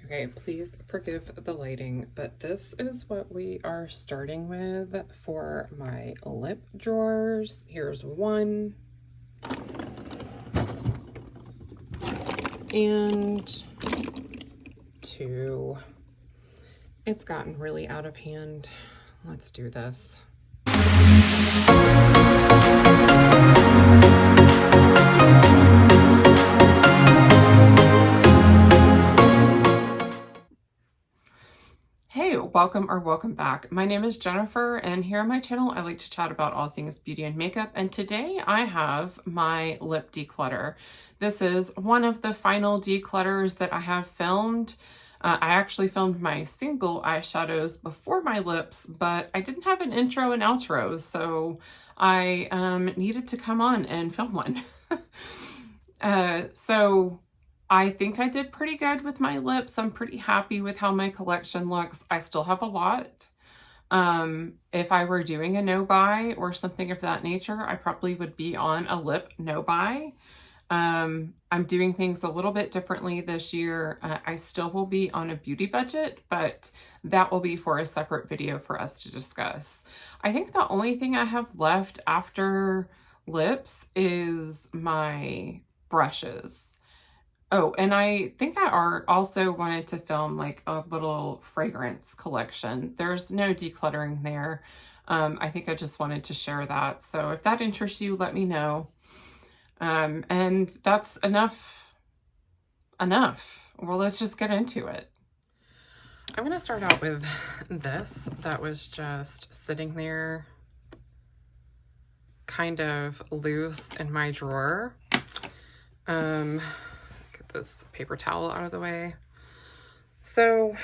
Okay, please forgive the lighting, but this is what we are starting with for my lip drawers. Here's one. And two. It's gotten really out of hand. Let's do this. Hey, welcome back. My name is Jennifer, and here on my channel I like to chat about all things beauty and makeup, and today I have my lip declutter. This is one of the final declutters that I have filmed. I actually filmed my single eyeshadows before my lips, but I didn't have an intro and outro, so I needed to come on and film one. So I think I did pretty good with my lips. I'm pretty happy with how my collection looks. I still have a lot. If I were doing a no buy or something of that nature, I probably would be on a lip no buy. I'm doing things a little bit differently this year. I still will be on a beauty budget, but that will be for a separate video for us to discuss. I think the only thing I have left after lips is my brushes. Oh, and I think I also wanted to film like a little fragrance collection. There's no decluttering there. I think I just wanted to share that. So if that interests you, let me know. And that's enough. Well, let's just get into it. I'm going to start out with this that was just sitting there kind of loose in my drawer. Get this paper towel out of the way. So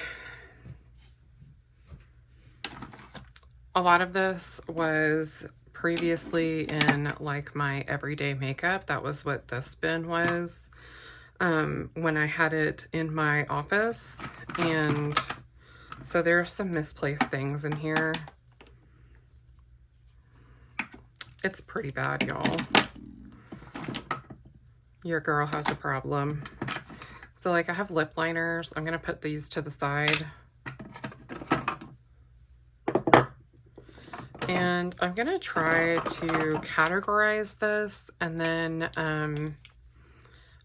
a lot of this was previously in like my everyday makeup. That was what this bin was when I had it in my office. And so there are some misplaced things in here. It's pretty bad, y'all. Your girl has a problem. So like I have lip liners. I'm going to put these to the side. And I'm going to try to categorize this, and then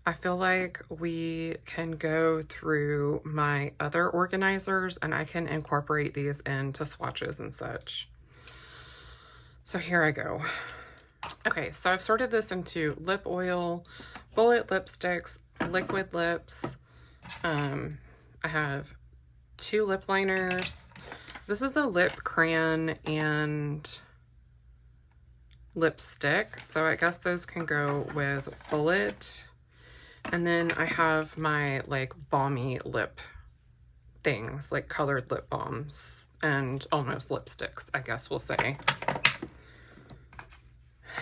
I feel like we can go through my other organizers and I can incorporate these into swatches and such. So here I go. Okay, so I've sorted this into lip oil, bullet lipsticks, liquid lips. I have 2 lip liners. This is a lip crayon and lipstick, so I guess those can go with bullet. And then I have my like balmy lip things, like colored lip balms and almost lipsticks, I guess we'll say.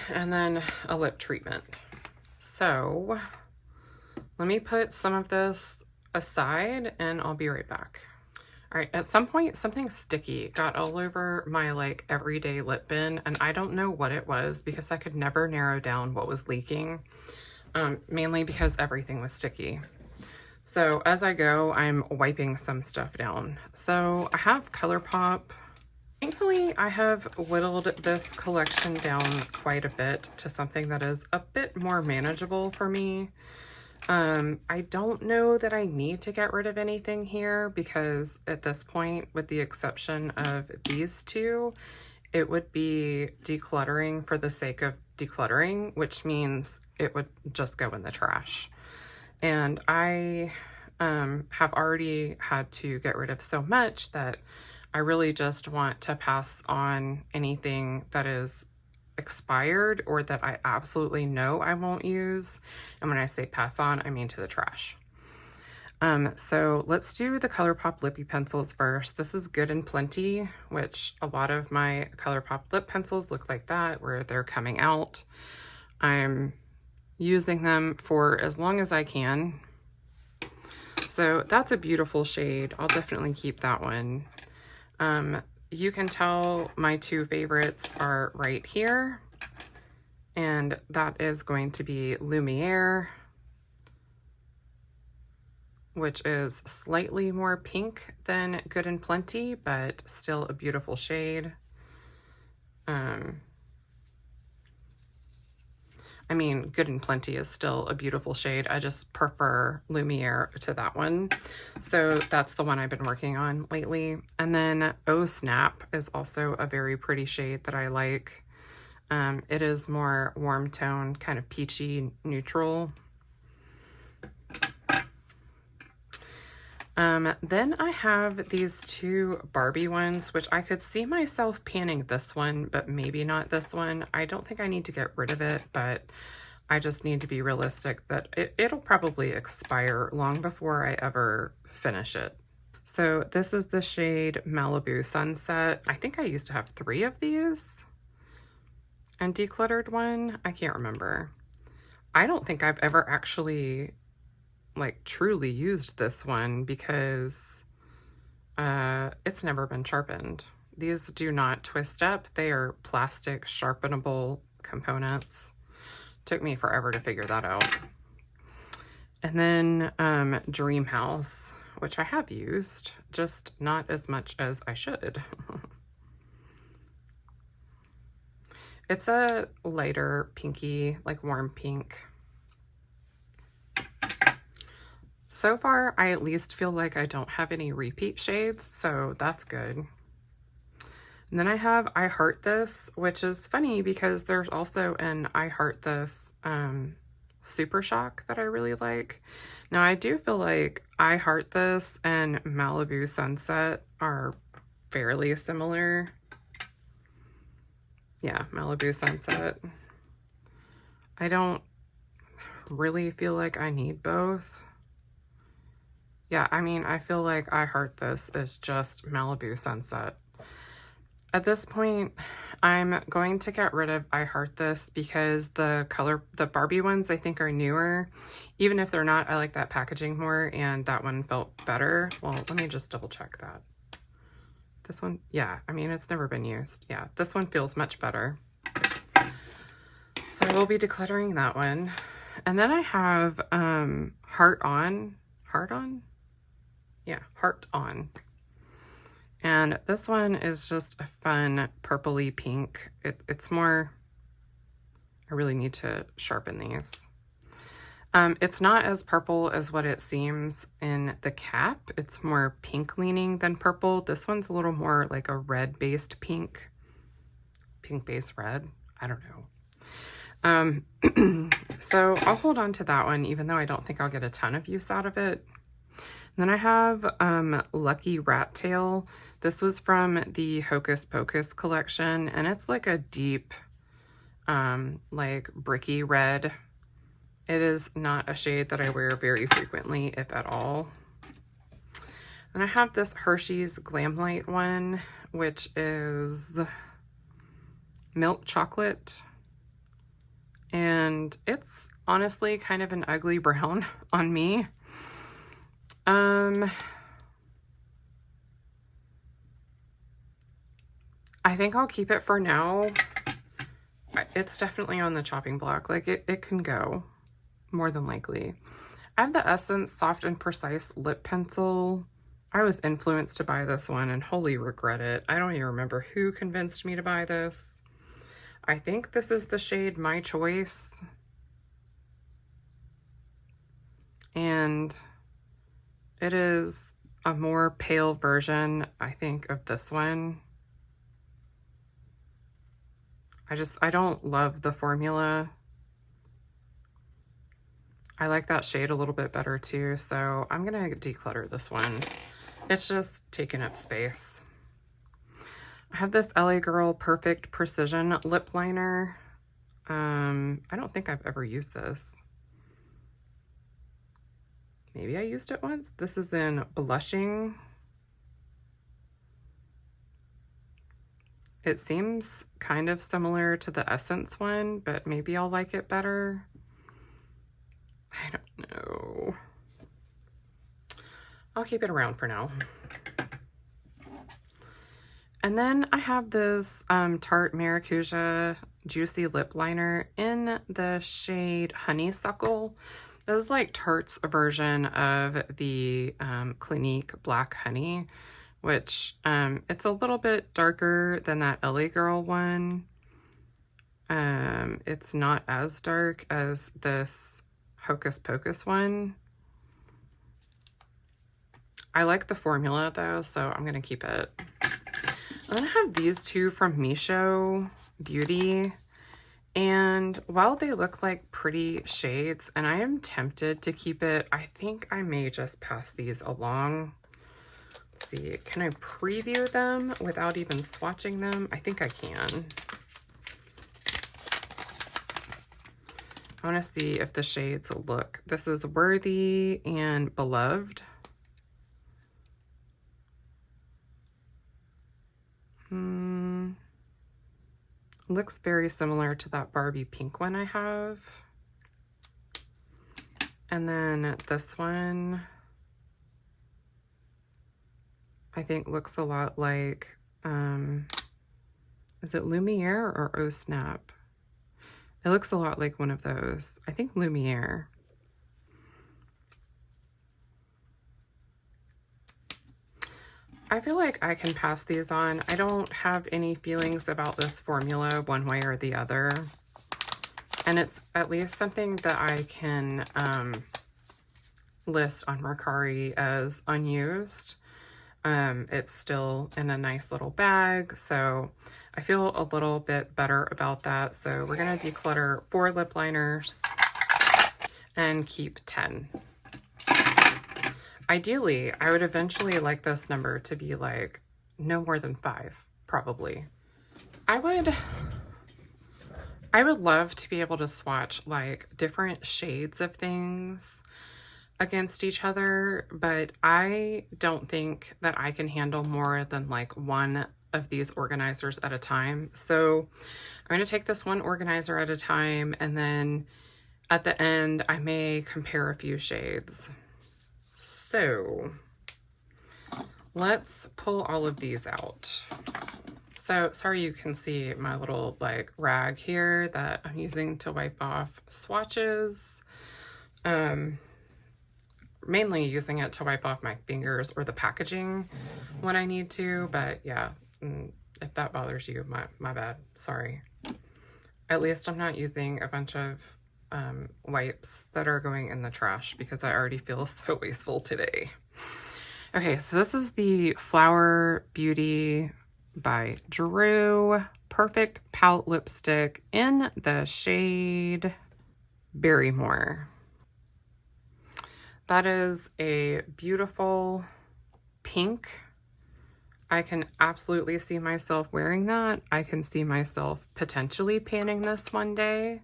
And then a lip treatment. So let me put some of this aside and I'll be right back. All right, at some point something sticky got all over my like everyday lip bin, and I don't know what it was because I could never narrow down what was leaking, mainly because everything was sticky. So as I go, I'm wiping some stuff down. So I have ColourPop. Thankfully, I have whittled this collection down quite a bit to something that is a bit more manageable for me. I don't know that I need to get rid of anything here because at this point, with the exception of these 2, it would be decluttering for the sake of decluttering, which means it would just go in the trash. And I have already had to get rid of so much that I really just want to pass on anything that is expired or that I absolutely know I won't use. And when I say pass on, I mean to the trash. So let's do the ColourPop Lippy pencils first. This is Good and Plenty, which a lot of my ColourPop lip pencils look like that, where they're coming out. I'm using them for as long as I can. So that's a beautiful shade. I'll definitely keep that one. You can tell my 2 favorites are right here, and that is going to be Lumiere which is slightly more pink than Good and Plenty, but still a beautiful shade. I mean, Good and Plenty is still a beautiful shade. I just prefer Lumiere to that one. So that's the one I've been working on lately. And then Oh Snap is also a very pretty shade that I like. It is more warm tone, kind of peachy, neutral. Then I have these two Barbie ones, which I could see myself panning this one, but maybe not this one. I don't think I need to get rid of it, but I just need to be realistic that it'll probably expire long before I ever finish it. So this is the shade Malibu Sunset. I think I used to have 3 of these. And decluttered one, I can't remember. I don't think I've ever actually like truly used this one because it's never been sharpened. These do not twist up. They are plastic sharpenable components. Took me forever to figure that out. And then Dream House, which I have used, just not as much as I should. It's a lighter pinky, like warm pink. So far, I at least feel like I don't have any repeat shades, so that's good. And then I have I Heart This, which is funny because there's also an I Heart This Super Shock that I really like. Now, I do feel like I Heart This and Malibu Sunset are fairly similar. Yeah, Malibu Sunset. I don't really feel like I need both. Yeah, I mean, I feel like I Heart This is just Malibu Sunset. At this point, I'm going to get rid of I Heart This because the Barbie ones I think are newer. Even if they're not, I like that packaging more, and that one felt better. Well, let me just double check that. This one, yeah, I mean, it's never been used. Yeah, this one feels much better. So we'll be decluttering that one. And then I have Heart On. Yeah, Heart On. And this one is just a fun purpley pink. It's more, I really need to sharpen these. It's not as purple as what it seems in the cap. It's more pink leaning than purple. This one's a little more like a red based pink. Pink based red. I don't know. So I'll hold on to that one, even though I don't think I'll get a ton of use out of it. Then I have Lucky Rat Tail. This was from the Hocus Pocus collection, and it's like a deep, like bricky red. It is not a shade that I wear very frequently, if at all. Then I have this Hershey's Glam Light one, which is milk chocolate. And it's honestly kind of an ugly brown on me. I think I'll keep it for now. It's definitely on the chopping block. Like it can go, more than likely. I have the Essence Soft and Precise Lip Pencil. I was influenced to buy this one and wholly regret it. I don't even remember who convinced me to buy this. I think this is the shade My Choice. And it is a more pale version, I think, of this one. I don't love the formula. I like that shade a little bit better too, so I'm gonna declutter this one. It's just taking up space. I have this LA Girl Perfect Precision lip liner. I don't think I've ever used this. Maybe I used it once. This is in Blushing. It seems kind of similar to the Essence one, but maybe I'll like it better. I don't know. I'll keep it around for now. And then I have this Tarte Maracuja Juicy Lip Liner in the shade Honeysuckle. This is like Tarte's version of the Clinique Black Honey, which it's a little bit darker than that LA Girl one. It's not as dark as this Hocus Pocus one. I like the formula though, so I'm gonna keep it. I'm gonna have these two from Misho Beauty. And while they look like pretty shades, and I am tempted to keep it, I think I may just pass these along. Let's see, can I preview them without even swatching them? I think I can. I want to see if the shades look. This is Worthy and Beloved. Looks very similar to that Barbie pink one I have. And then this one, I think looks a lot like, is it Lumiere or Oh Snap? It looks a lot like one of those. I think Lumiere. I feel like I can pass these on. I don't have any feelings about this formula one way or the other. And it's at least something that I can list on Mercari as unused. It's still in a nice little bag, so I feel a little bit better about that. So we're gonna declutter 4 lip liners and keep 10. Ideally, I would eventually like this number to be like no more than 5, probably. I would love to be able to swatch like different shades of things against each other, but I don't think that I can handle more than like one of these organizers at a time. So I'm going to take this one organizer at a time, and then at the end, I may compare a few shades. So let's pull all of these out. So sorry, you can see my little like rag here that I'm using to wipe off swatches. Mainly using it to wipe off my fingers or the packaging when I need to, but yeah, if that bothers you, my bad, sorry. At least I'm not using a bunch of wipes that are going in the trash because I already feel so wasteful today. Okay, so this is the Flower Beauty by Drew Perfect Palette Lipstick in the shade Barrymore. That is a beautiful pink. I can absolutely see myself wearing that. I can see myself potentially panning this one day.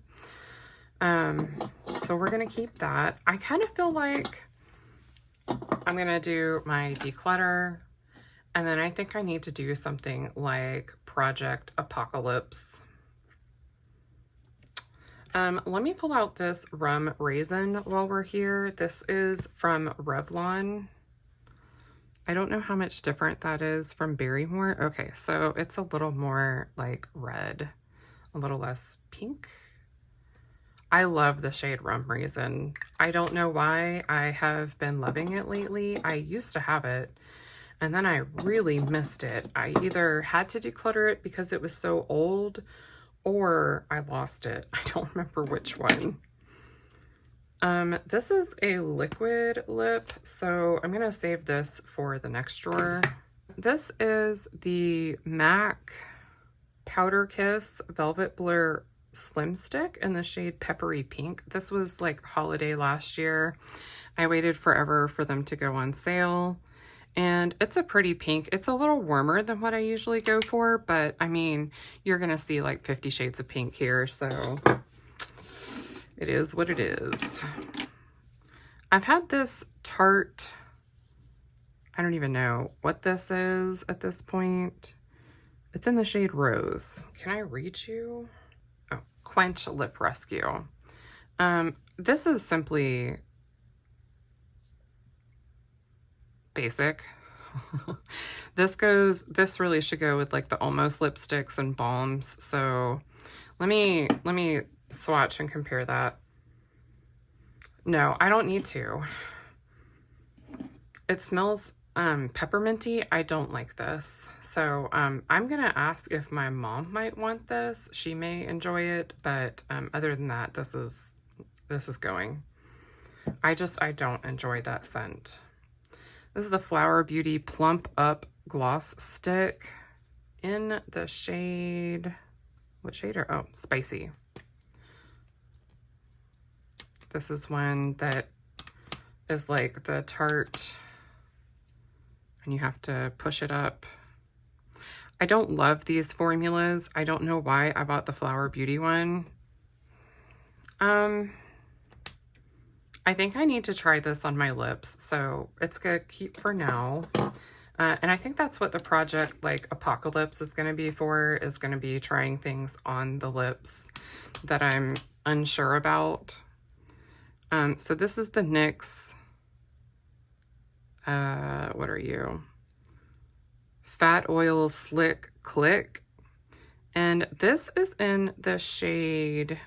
So we're gonna keep that. I kind of feel like I'm gonna do my declutter, and then I think I need to do something like Project Apocalypse. Let me pull out this Rum Raisin while we're here. This is from Revlon. I don't know how much different that is from Barrymore. Okay, so it's a little more like red, a little less pink. I love the shade Rum Raisin. I don't know why I have been loving it lately. I used to have it, and then I really missed it. I either had to declutter it because it was so old, or I lost it. I don't remember which one. This is a liquid lip, so I'm gonna save this for the next drawer. This is the MAC Powder Kiss Velvet Blur Slim Stick in the shade Peppery Pink. This was like holiday last year. I waited forever for them to go on sale, and it's a pretty pink. It's a little warmer than what I usually go for, but I mean, you're gonna see like 50 shades of pink here, so it is what it is. I've had this Tarte, I don't even know what this is at this point. It's in the shade Rose. Can I read you? Oh, Quench Lip Rescue. This is simply basic. This really should go with like the Almost lipsticks and balms. So let me swatch and compare that. No, I don't need to. It smells pepperminty. I don't like this. So I'm gonna ask if my mom might want this. She may enjoy it, but other than that, this is going. I don't enjoy that scent. This is the Flower Beauty Plump Up Gloss Stick in the shade, what shade are, oh, Spicy. This is one that is like the Tarte, and you have to push it up. I don't love these formulas. I don't know why I bought the Flower Beauty one. I think I need to try this on my lips, so it's gonna keep for now. And I think that's what the project like Apocalypse is gonna be for, is gonna be trying things on the lips that I'm unsure about. So this is the NYX, what are you? Fat Oil Slick Click. And this is in the shade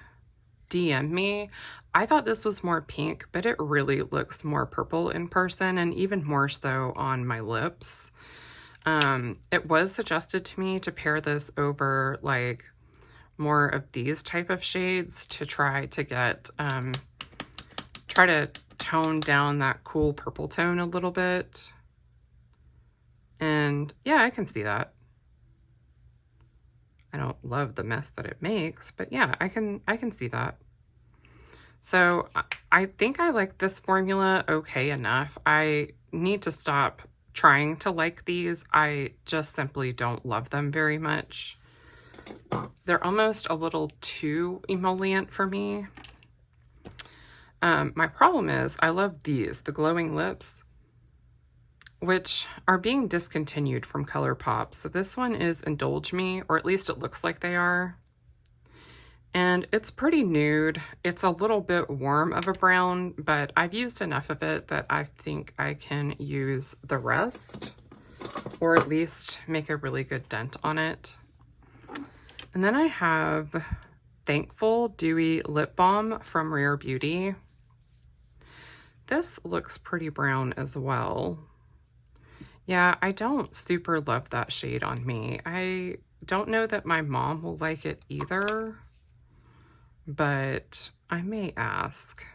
DM Me. I thought this was more pink, but it really looks more purple in person, and even more so on my lips. It was suggested to me to pair this over like more of these type of shades to try to get, try to tone down that cool purple tone a little bit. And yeah, I can see that. I don't love the mess that it makes, but yeah, I can see that. So I think I like this formula okay enough. I need to stop trying to like these. I just simply don't love them very much. They're almost a little too emollient for me. My problem is I love these, the glowing lips, which are being discontinued from ColourPop. So this one is Indulge Me, or at least it looks like they are. And it's pretty nude. It's a little bit warm of a brown, but I've used enough of it that I think I can use the rest, or at least make a really good dent on it. And then I have Thankful Dewy Lip Balm from Rare Beauty. This looks pretty brown as well. Yeah, I don't super love that shade on me. I don't know that my mom will like it either, but I may ask.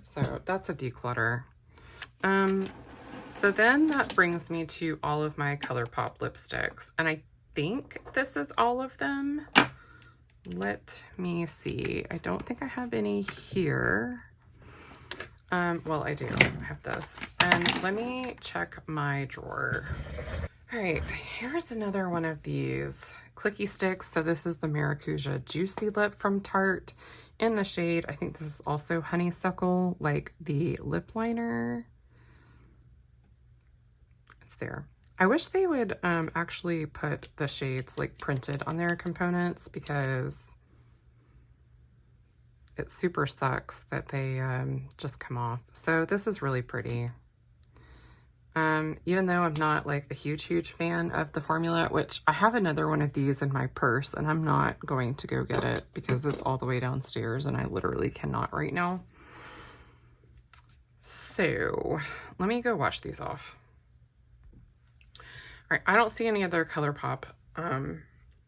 So that's a declutter. So then that brings me to all of my ColourPop lipsticks, and I think this is all of them. Let me see. I don't think I have any here. Well, I do have this. And let me check my drawer. All right, here's another one of these clicky sticks. So this is the Maracuja Juicy Lip from Tarte in the shade, I think this is also Honeysuckle, like the lip liner. It's there. I wish they would actually put the shades like printed on their components, because it super sucks that they just come off. So this is really pretty. Even though I'm not like a huge fan of the formula, which I have another one of these in my purse, and I'm not going to go get it because it's all the way downstairs and I literally cannot right now. So let me go wash these off. All right, I don't see any other ColourPop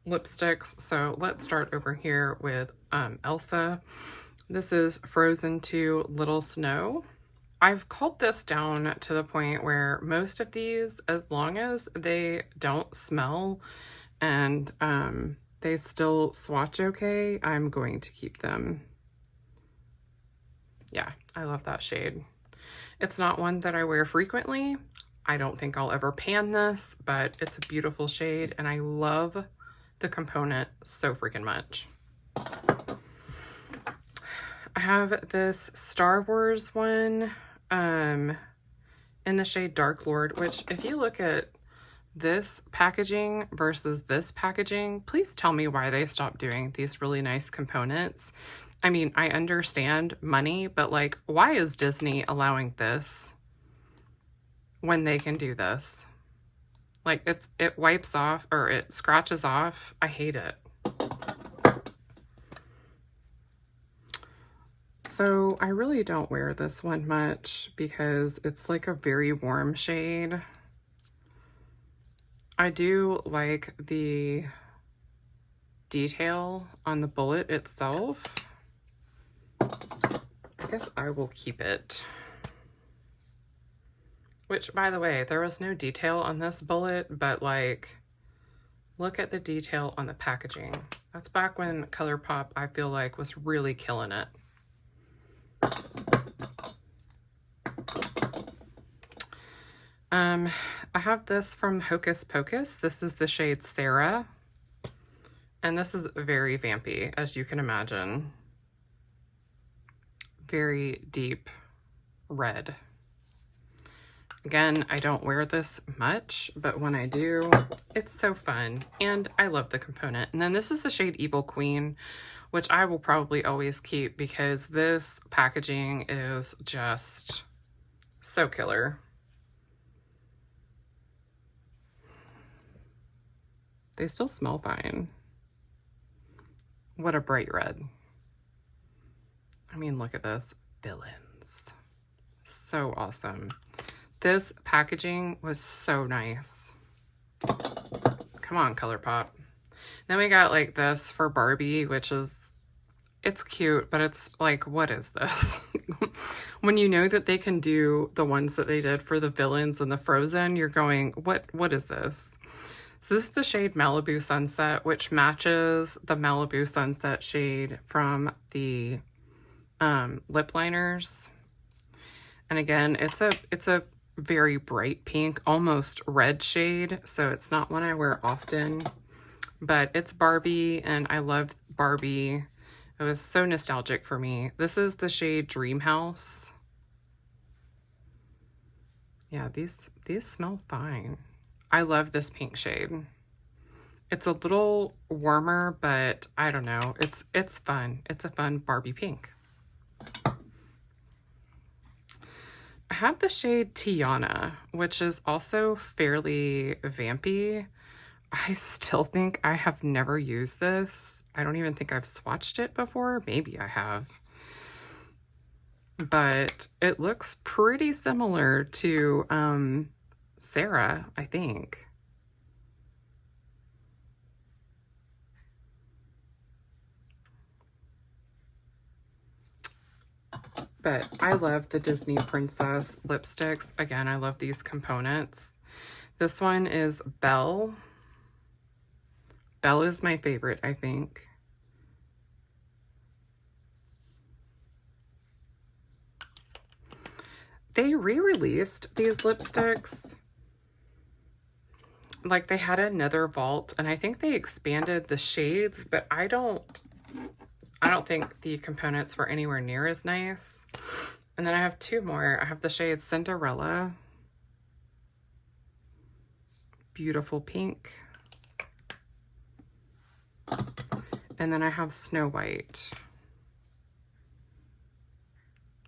lipsticks, so let's start over here with Elsa. This is Frozen 2 Little Snow. I've culled this down to the point where most of these, as long as they don't smell and they still swatch okay, I'm going to keep them. Yeah, I love that shade. It's not one that I wear frequently. I don't think I'll ever pan this, but it's a beautiful shade and I love the component so freaking much. I have this Star Wars one in the shade Dark Lord, which if you look at this packaging versus this packaging, please tell me why they stopped doing these really nice components. I mean, I understand money, but like, why is Disney allowing this when they can do this? Like, it wipes off, or it scratches off. I hate it. So I really don't wear this one much because it's like a very warm shade. I do like the detail on the bullet itself. I guess I will keep it. Which, by the way, there was no detail on this bullet, but like, look at the detail on the packaging. That's back when ColourPop, I feel like, was really killing it. I have this from Hocus Pocus. This is the shade Sarah. And this is very vampy, as you can imagine. Very deep red. Again, I don't wear this much, but when I do, it's so fun. And I love the component. And then this is the shade Evil Queen, which I will probably always keep because this packaging is just so killer. They still smell fine. What a bright red. I mean, look at this. Villains. So awesome. This packaging was so nice. Come on, ColourPop. Then we got like this for Barbie, which is, it's cute, but it's like, what is this? When you know that they can do the ones that they did for the villains and the Frozen, you're going, what is this? So this is the shade Malibu Sunset, which matches the Malibu Sunset shade from the lip liners. And again, it's a very bright pink, almost red shade. So it's not one I wear often, but it's Barbie and I love Barbie. It was so nostalgic for me. This is the shade Dream House. Yeah, these smell fine. I love this pink shade. It's a little warmer, but I don't know. It's fun. It's a fun Barbie pink. I have the shade Tiana, which is also fairly vampy. I still think I have never used this. I don't even think I've swatched it before. Maybe I have. But it looks pretty similar to Sarah, I think. But I love the Disney Princess lipsticks. Again, I love these components. This one is Belle. Belle is my favorite, I think. They re-released these lipsticks. Like they had another vault and I think they expanded the shades, but I don't think the components were anywhere near as nice. And then I have two more. I have the shade Cinderella. Beautiful pink. And then I have Snow White,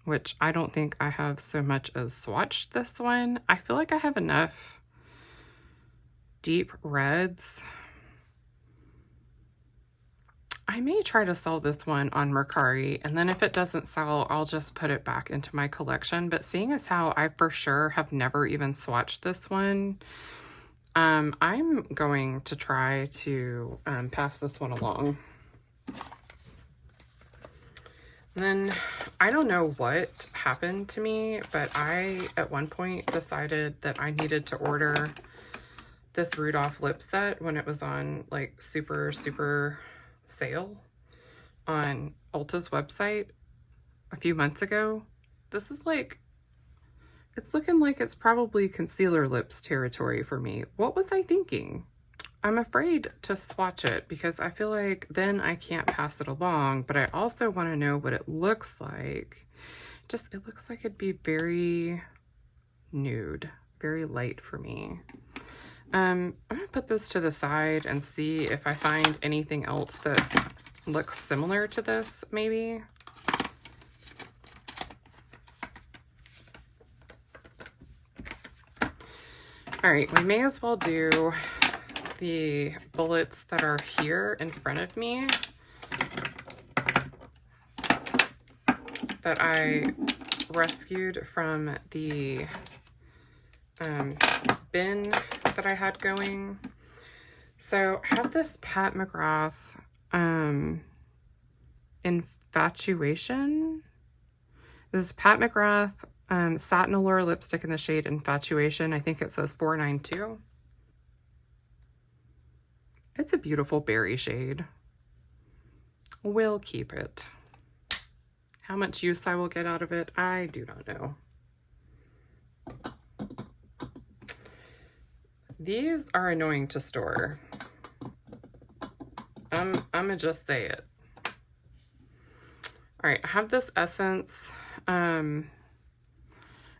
which I don't think I have so much as swatched this one. I feel like I have enough deep reds. I may try to sell this one on Mercari, and then if it doesn't sell, I'll just put it back into my collection. But seeing as how I for sure have never even swatched this one, I'm going to try to pass this one along. And then I don't know what happened to me, but I at one point decided that I needed to order this Rudolph lip set when it was on like super sale on Ulta's website a few months ago. This is like, it's looking like it's probably concealer lips territory for me. What was I thinking? I'm afraid to swatch it because I feel like then I can't pass it along, but I also want to know what it looks like. Just, it looks like it'd be very nude, very light for me. I'm gonna put this to the side and see if I find anything else that looks similar to this, maybe. All right, we may as well do the bullets that are here in front of me that I rescued from the bin that I had going. So I have this Pat McGrath Infatuation. This is Pat McGrath Satin Allure lipstick in the shade Infatuation. I think it says 492. It's a beautiful berry shade. We'll keep it. How much use I will get out of it, I do not know. These are annoying to store. I'm gonna just say it. All right, I have this Essence.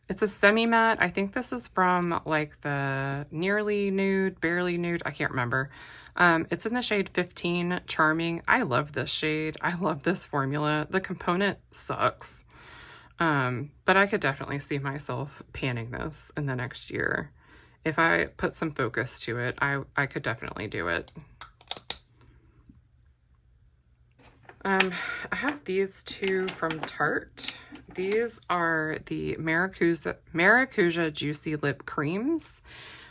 It's a semi-matte. I think this is from like the Nearly Nude, Barely Nude. I can't remember. It's in the shade 15, Charming. I love this shade. I love this formula. The component sucks. But I could definitely see myself panning this in the next year. If I put some focus to it, I could definitely do it. I have these two from Tarte. These are the Maracuja Juicy Lip Creams.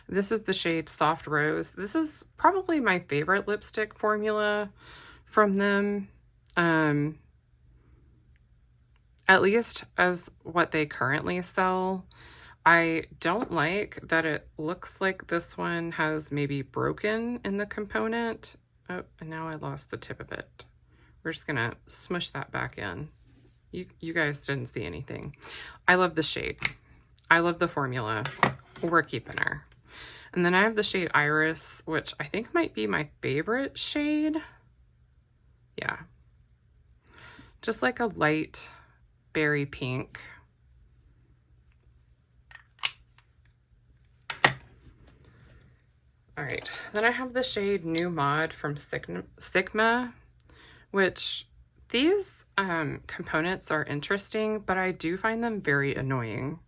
This is the shade Soft Rose. This is probably my favorite lipstick formula from them. At least as what they currently sell. I don't like that it looks like this one has maybe broken in the component. Oh, and now I lost the tip of it. We're just gonna smush that back in. You guys didn't see anything. I love the shade. I love the formula. We're keeping her. And then I have the shade Iris, which I think might be my favorite shade. Yeah. Just like a light berry pink. All right, then I have the shade New Mod from Sigma, which these components are interesting, but I do find them very annoying.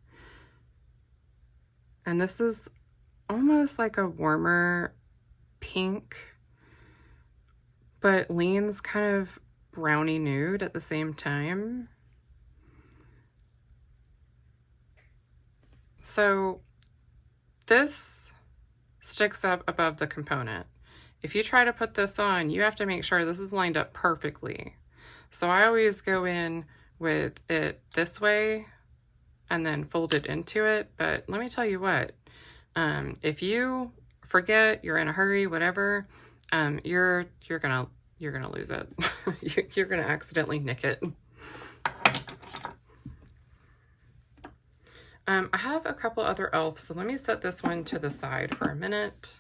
And this is almost like a warmer pink, but leans kind of brownie nude at the same time. So this sticks up above the component. If you try to put this on, you have to make sure this is lined up perfectly. So I always go in with it this way and then fold it into it. But let me tell you what, if you forget, you're in a hurry, whatever, you're gonna lose it. You're gonna accidentally nick it. I have a couple other e.l.f. So let me set this one to the side for a minute.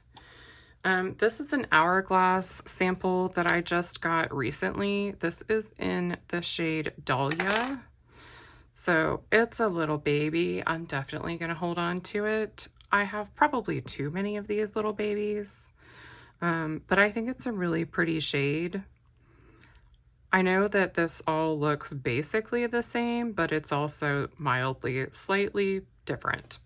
This is an Hourglass sample that I just got recently. This is in the shade Dahlia. So it's a little baby. I'm definitely going to hold on to it. I have probably too many of these little babies, but I think it's a really pretty shade. I know that this all looks basically the same, but it's also mildly, slightly different.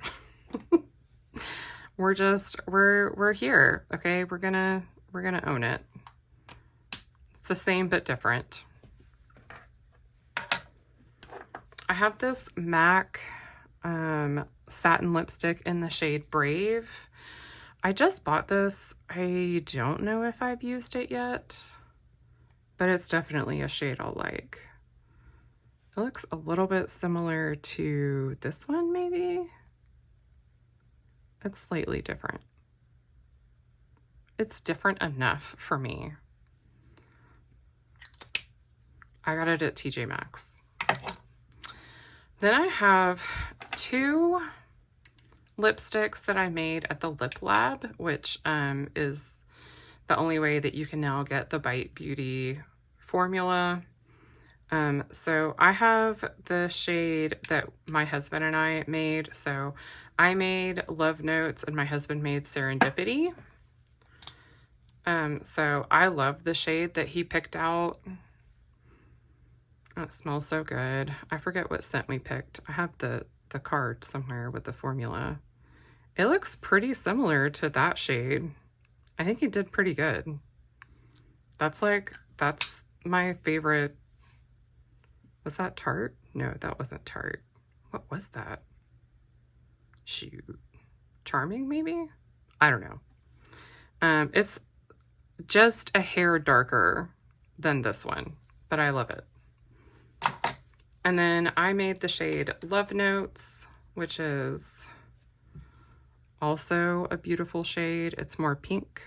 We're here, okay? We're gonna own it. It's the same but different. I have this MAC satin lipstick in the shade Brave. I just bought this. I don't know if I've used it yet, but it's definitely a shade I'll like. It looks a little bit similar to this one, maybe. It's slightly different. It's different enough for me. I got it at TJ Maxx. Then I have two lipsticks that I made at the Lip Lab, which is the only way that you can now get the Bite Beauty formula. So I have the shade that my husband and I made. So I made Love Notes and my husband made Serendipity. So I love the shade that he picked out. Oh, it smells so good. I forget what scent we picked. I have the card somewhere with the formula. It looks pretty similar to that shade. I think he did pretty good. That's my favorite Was that Tarte? No, that wasn't Tarte. What was that? Shoot. Charming, maybe? I don't know. It's just a hair darker than this one, but I love it. And then I made the shade Love Notes, which is also a beautiful shade. It's more pink.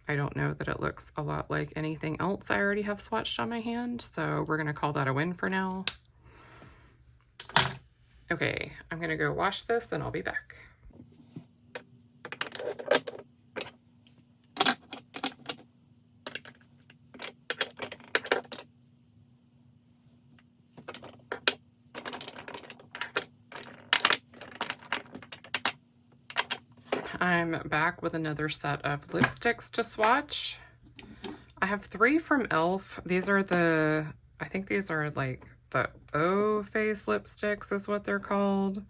I don't know that it looks a lot like anything else I already have swatched on my hand, so we're gonna call that a win for now. Okay, I'm gonna go wash this and I'll be back. I'm back with another set of lipsticks to swatch. I have 3 from e.l.f. These are the, I think these are like the O face lipsticks is what they're called.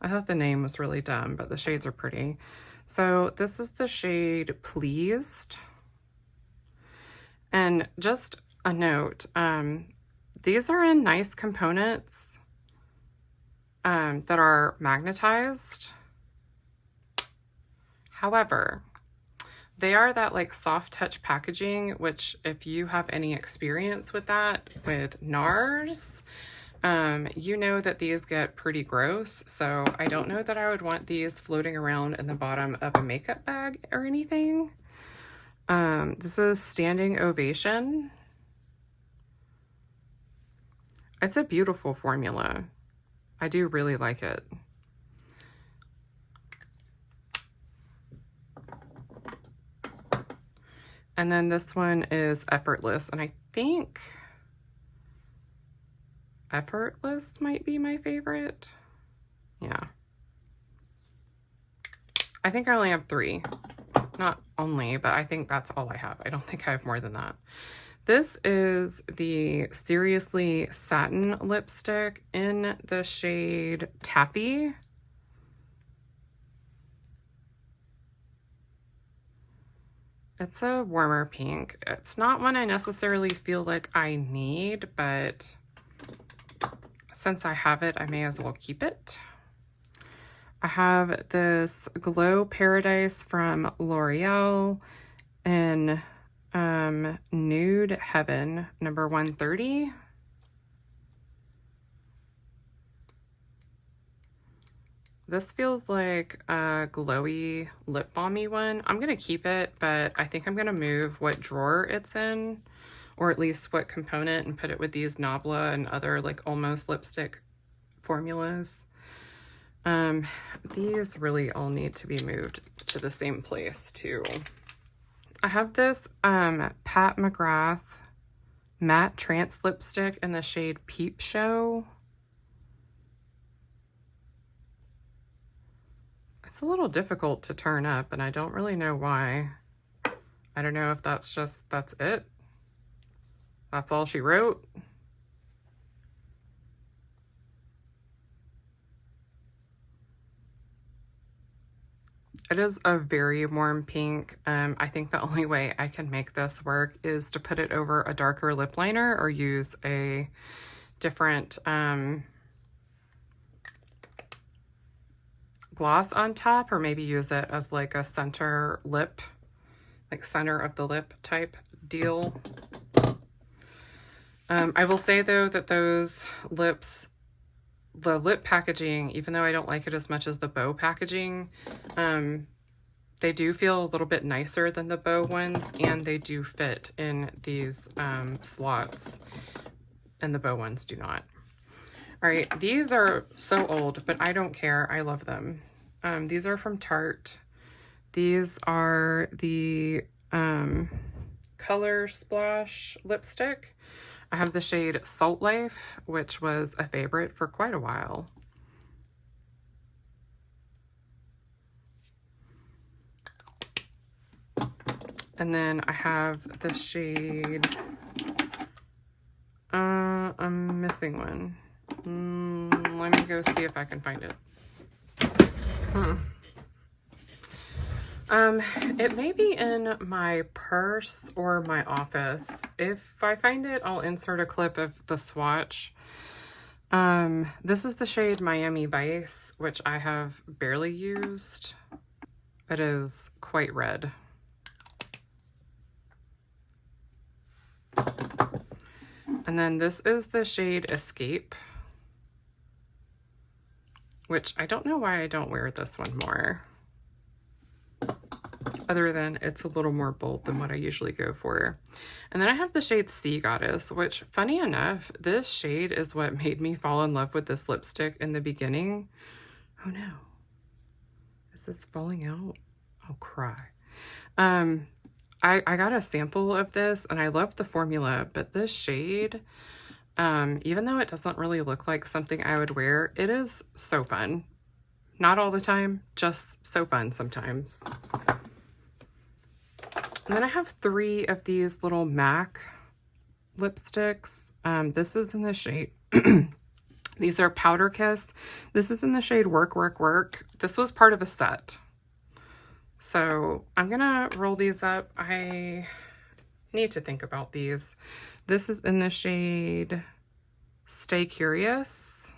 I thought the name was really dumb, but the shades are pretty. So this is the shade Pleased. And just a note, these are in nice components that are magnetized. However, they are that like soft touch packaging, which if you have any experience with that with NARS, you know that these get pretty gross. So I don't know that I would want these floating around in the bottom of a makeup bag or anything. This is Standing Ovation. It's a beautiful formula. I do really like it. And then this one is Effortless, and I think Effortless might be my favorite. Yeah. I think I only have 3. Not only, but I think that's all I have. I don't think I have more than that. This is the Seriously Satin lipstick in the shade Taffy. It's a warmer pink. It's not one I necessarily feel like I need, but since I have it, I may as well keep it. I have this Glow Paradise from L'Oreal in Nude Heaven, number 130. This feels like a glowy lip balmy one. I'm gonna keep it, but I think I'm gonna move what drawer it's in, or at least what component, and put it with these Nabla and other like almost lipstick formulas. These really all need to be moved to the same place too. I have this Pat McGrath matte trance lipstick in the shade Peep Show. It's a little difficult to turn up, and I don't really know why. I don't know if that's it. That's all she wrote. It is a very warm pink. I think the only way I can make this work is to put it over a darker lip liner or use a different gloss on top, or maybe use it as like a center lip, like center of the lip type deal. I will say though that those lips, the lip packaging, even though I don't like it as much as the bow packaging, they do feel a little bit nicer than the bow ones, and they do fit in these slots, and the bow ones do not. All right, these are so old, but I don't care. I love them. These are from Tarte. These are the Color Splash lipstick. I have the shade Salt Life, which was a favorite for quite a while. And then I have the shade, I'm missing one. Let me go see if I can find it. It may be in my purse or my office. If I find it, I'll insert a clip of the swatch. This is the shade Miami Vice, which I have barely used. It is quite red. And then this is the shade Escape, which I don't know why I don't wear this one more, other than it's a little more bold than what I usually go for. And then I have the shade Sea Goddess, which, funny enough, this shade is what made me fall in love with this lipstick in the beginning. Oh no. Is this falling out? I'll cry. I got a sample of this and I love the formula, but this shade, even though it doesn't really look like something I would wear, it is so fun. Not all the time, just so fun sometimes. And then I have 3 of these little MAC lipsticks. This is in the shade, these are Powder Kiss. This is in the shade Work, Work, Work. This was part of a set. So I'm gonna roll these up. I need to think about these. This is in the shade Stay Curious.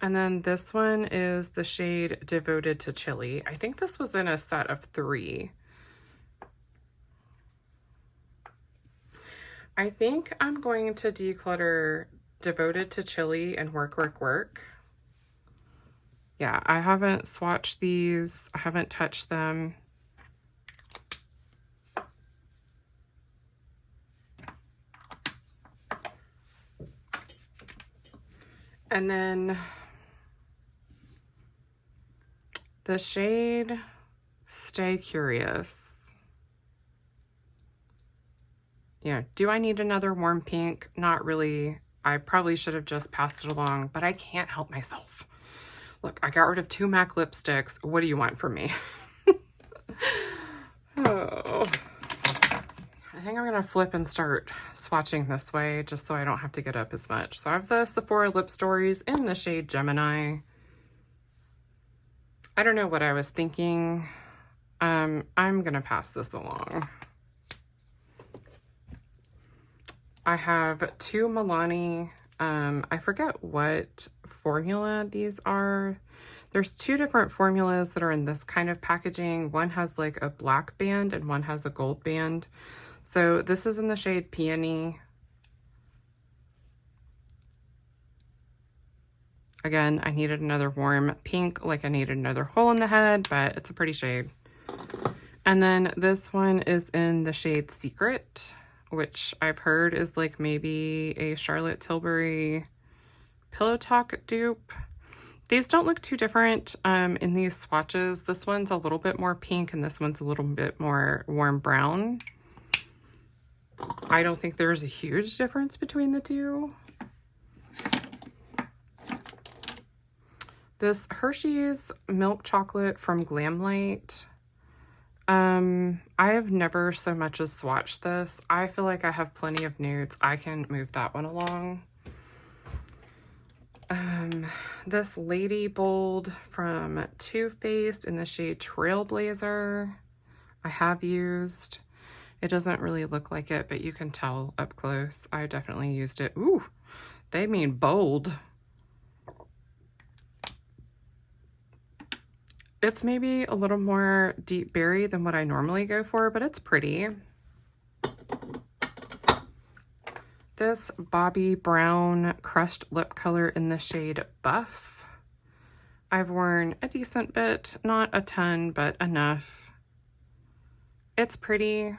And then this one is the shade Devoted to Chili. I think this was in a set of 3. I think I'm going to declutter Devoted to Chili and Work, Work, Work. Yeah, I haven't swatched these. I haven't touched them. And then the shade Stay Curious. Yeah, do I need another warm pink? Not really. I probably should have just passed it along, but I can't help myself. Look, I got rid of 2 MAC lipsticks. What do you want from me? Oh. I think I'm going to flip and start swatching this way just so I don't have to get up as much. So I have the Sephora Lip Stories in the shade Gemini. I don't know what I was thinking. I'm going to pass this along. I have 2 Milani. I forget what formula these are. There's 2 different formulas that are in this kind of packaging. One has like a black band and one has a gold band. So this is in the shade Peony. Again, I needed another warm pink, like I needed another hole in the head, but it's a pretty shade. And then this one is in the shade Secret, which I've heard is like maybe a Charlotte Tilbury Pillow Talk dupe. These don't look too different in these swatches. This one's a little bit more pink and this one's a little bit more warm brown. I don't think there's a huge difference between the 2. This Hershey's Milk Chocolate from Glamlight. I have never so much as swatched this. I feel like I have plenty of nudes. I can move that one along. This Lady Bold from Too Faced in the shade Trailblazer. I have used. It doesn't really look like it, but you can tell up close. I definitely used it. Ooh, they mean bold. It's maybe a little more deep berry than what I normally go for, but it's pretty. This Bobbi Brown crushed lip color in the shade Buff. I've worn a decent bit, not a ton, but enough. It's pretty.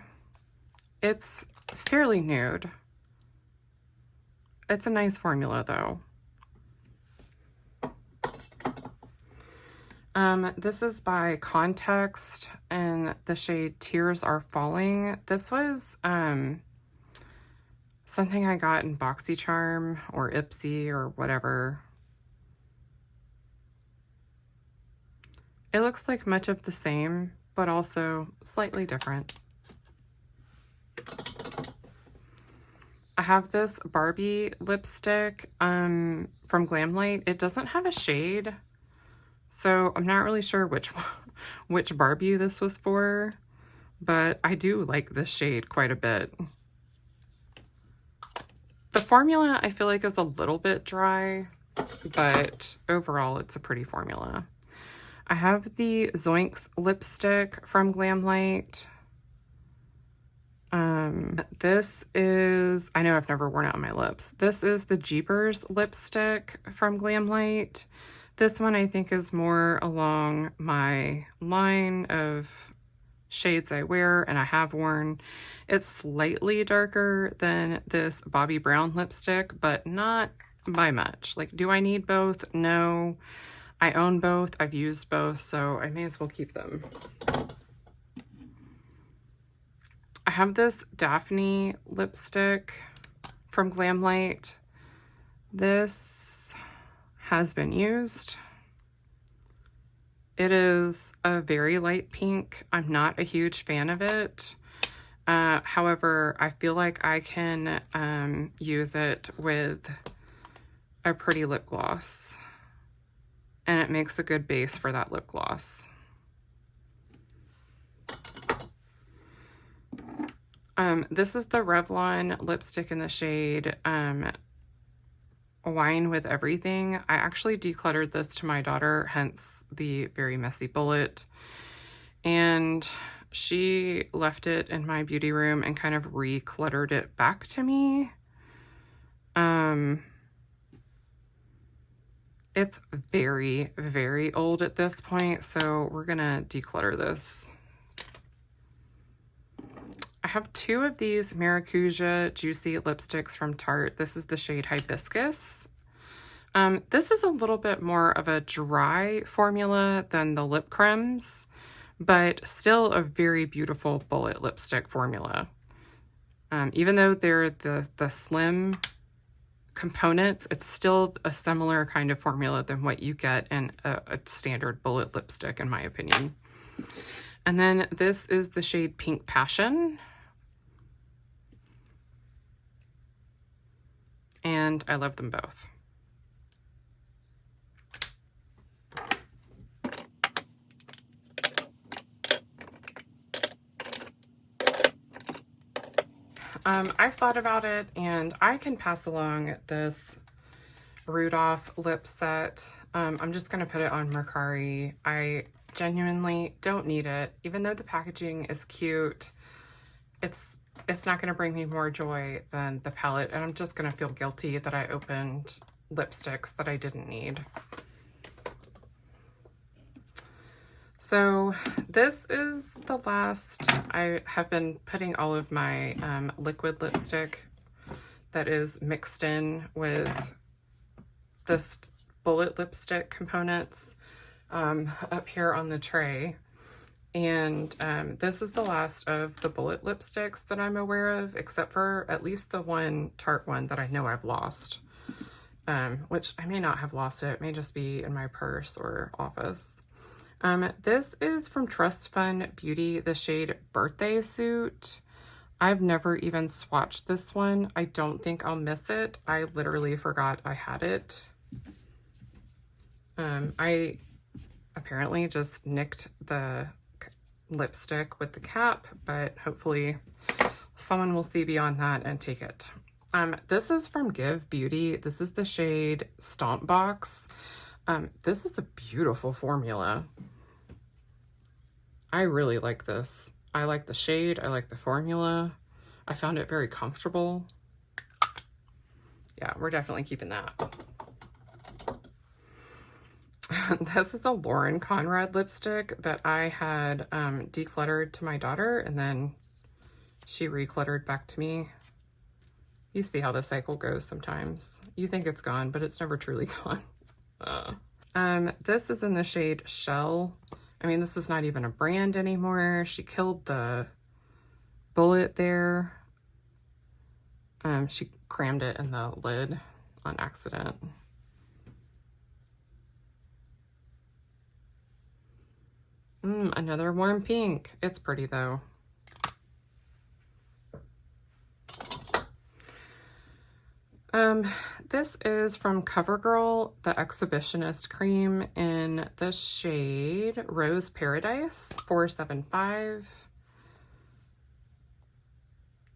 It's fairly nude. It's a nice formula though. This is by Context and the shade Tears Are Falling. This was something I got in BoxyCharm or Ipsy or whatever. It looks like much of the same, but also slightly different. I have this Barbie lipstick from Glamlight. It doesn't have a shade, So I'm not really sure which Barbie this was for, but I do like this shade quite a bit. The formula I feel like is a little bit dry, but overall it's a pretty formula. I have the Zoinks lipstick from Glamlight. This is, I know I've never worn it on my lips. This is the Jeepers lipstick from Glamlight. This one I think is more along my line of shades I wear and I have worn. It's slightly darker than this Bobbi Brown lipstick, but not by much. Like, do I need both? No. I own both. I've used both, so I may as well keep them. I have this Daphne lipstick from Glamlight. This has been used. It is a very light pink. I'm not a huge fan of it. However, I feel like I can use it with a pretty lip gloss. And it makes a good base for that lip gloss. This is the Revlon lipstick in the shade Wine with Everything. I actually decluttered this to my daughter, hence the very messy bullet. And she left it in my beauty room and kind of recluttered it back to me. It's very, very old at this point, so we're gonna declutter this. I have two of these Maracuja Juicy lipsticks from Tarte. This is the shade Hibiscus. This is a little bit more of a dry formula than the lip creams, but still a very beautiful bullet lipstick formula. Even though they're the slim components, it's still a similar kind of formula than what you get in a standard bullet lipstick, in my opinion. And then this is the shade Pink Passion. And I love them both. I've thought about it, and I can pass along this Rudolph lip set. I'm just going to put it on Mercari. I genuinely don't need it. Even though the packaging is cute, it's not going to bring me more joy than the palette, and I'm just going to feel guilty that I opened lipsticks that I didn't need. So this is the last. I have been putting all of my liquid lipstick that is mixed in with this bullet lipstick components up here on the tray. And this is the last of the bullet lipsticks that I'm aware of, except for at least the one Tarte one that I know I've lost, which I may not have lost it. It may just be in my purse or office. This is from Trust Fund Beauty, the shade Birthday Suit. I've never even swatched this one. I don't think I'll miss it. I literally forgot I had it. I apparently just nicked the lipstick with the cap, but hopefully someone will see beyond that and take it. This is from Give Beauty. This is the shade Stomp Box. This is a beautiful formula. I really like this. I like the shade. I like the formula. I found it very comfortable. Yeah, we're definitely keeping that. This is a Lauren Conrad lipstick that I had decluttered to my daughter, and then she recluttered back to me. You see how the cycle goes sometimes. You think it's gone, but it's never truly gone. This is in the shade Shell. I mean, this is not even a brand anymore. She killed the bullet there. She crammed it in the lid on accident. Another warm pink. It's pretty though. This is from CoverGirl, the Exhibitionist Cream in the shade Rose Paradise, 475.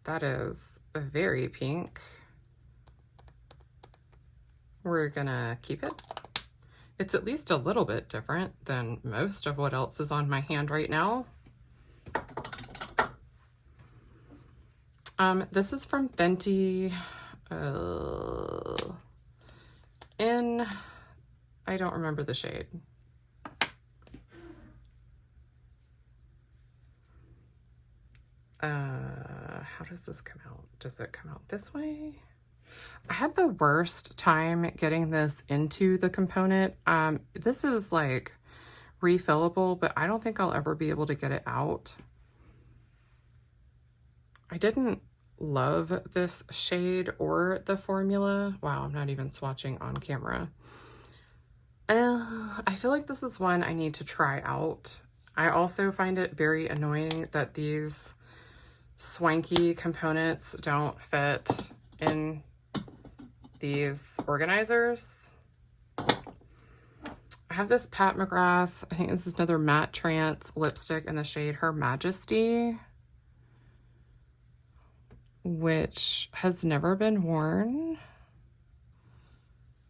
That is very pink. We're gonna keep it. It's at least a little bit different than most of what else is on my hand right now. This is from Fenty. I don't remember the shade. How does this come out? Does it come out this way? I had the worst time getting this into the component. This is like refillable, but I don't think I'll ever be able to get it out. I didn't love this shade or the formula. Wow, I'm not even swatching on camera. I feel like this is one I need to try out. I also find it very annoying that these swanky components don't fit in these organizers. I have this Pat McGrath, I think this is another matte trance lipstick in the shade Her Majesty, which has never been worn.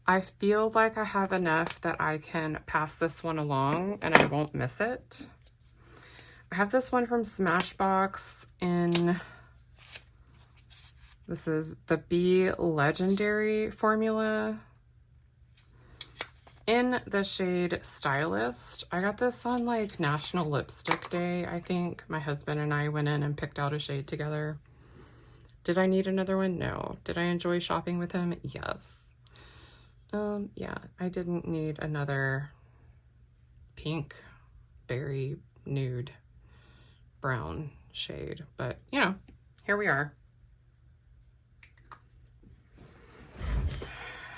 I feel like I have enough that I can pass this one along and I won't miss it. I have this one from Smashbox in, this is the Be Legendary formula in the shade Stylist. I got this on like National Lipstick Day, I think. My husband and I went in and picked out a shade together. Did I need another one? No. Did I enjoy shopping with him? Yes. Yeah, I didn't need another pink, berry, nude, brown shade, but you know, here we are.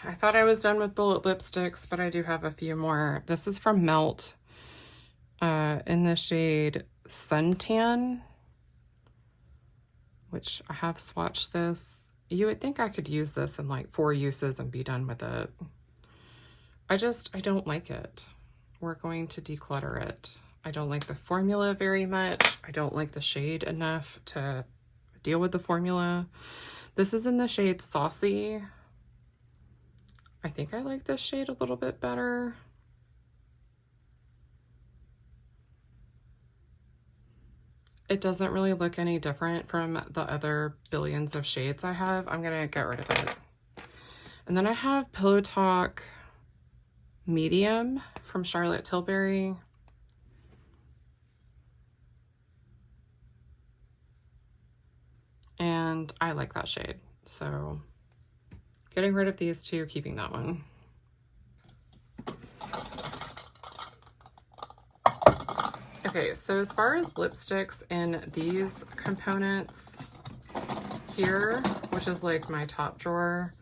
I thought I was done with bullet lipsticks, but I do have a few more. This is from Melt, in the shade Suntan, which I have swatched this. You would think I could use this in like 4 uses and be done with it. I don't like it. We're going to declutter it. I don't like the formula very much. I don't like the shade enough to deal with the formula. This is in the shade Saucy. I think I like this shade a little bit better. It doesn't really look any different from the other billions of shades I have. I'm gonna get rid of it. And then I have Pillow Talk Medium from Charlotte Tilbury. And I like that shade. So getting rid of these two, keeping that one. Okay, so as far as lipsticks in these components here, which is like my top drawer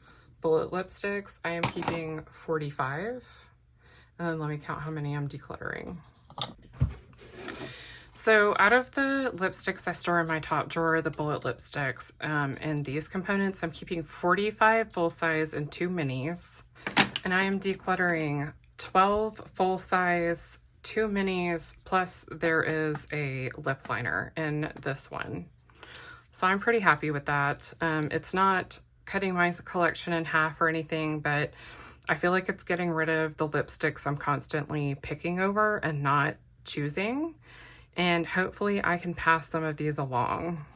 bullet lipsticks, I am keeping 45. And then let me count how many I'm decluttering. So out of the lipsticks I store in my top drawer, the bullet lipsticks, in these components, I'm keeping 45 full size and 2 minis. And I am decluttering 12 full size, 2 minis, plus there is a lip liner in this one. So I'm pretty happy with that. It's not cutting my collection in half or anything, but I feel like it's getting rid of the lipsticks I'm constantly picking over and not choosing. And hopefully I can pass some of these along.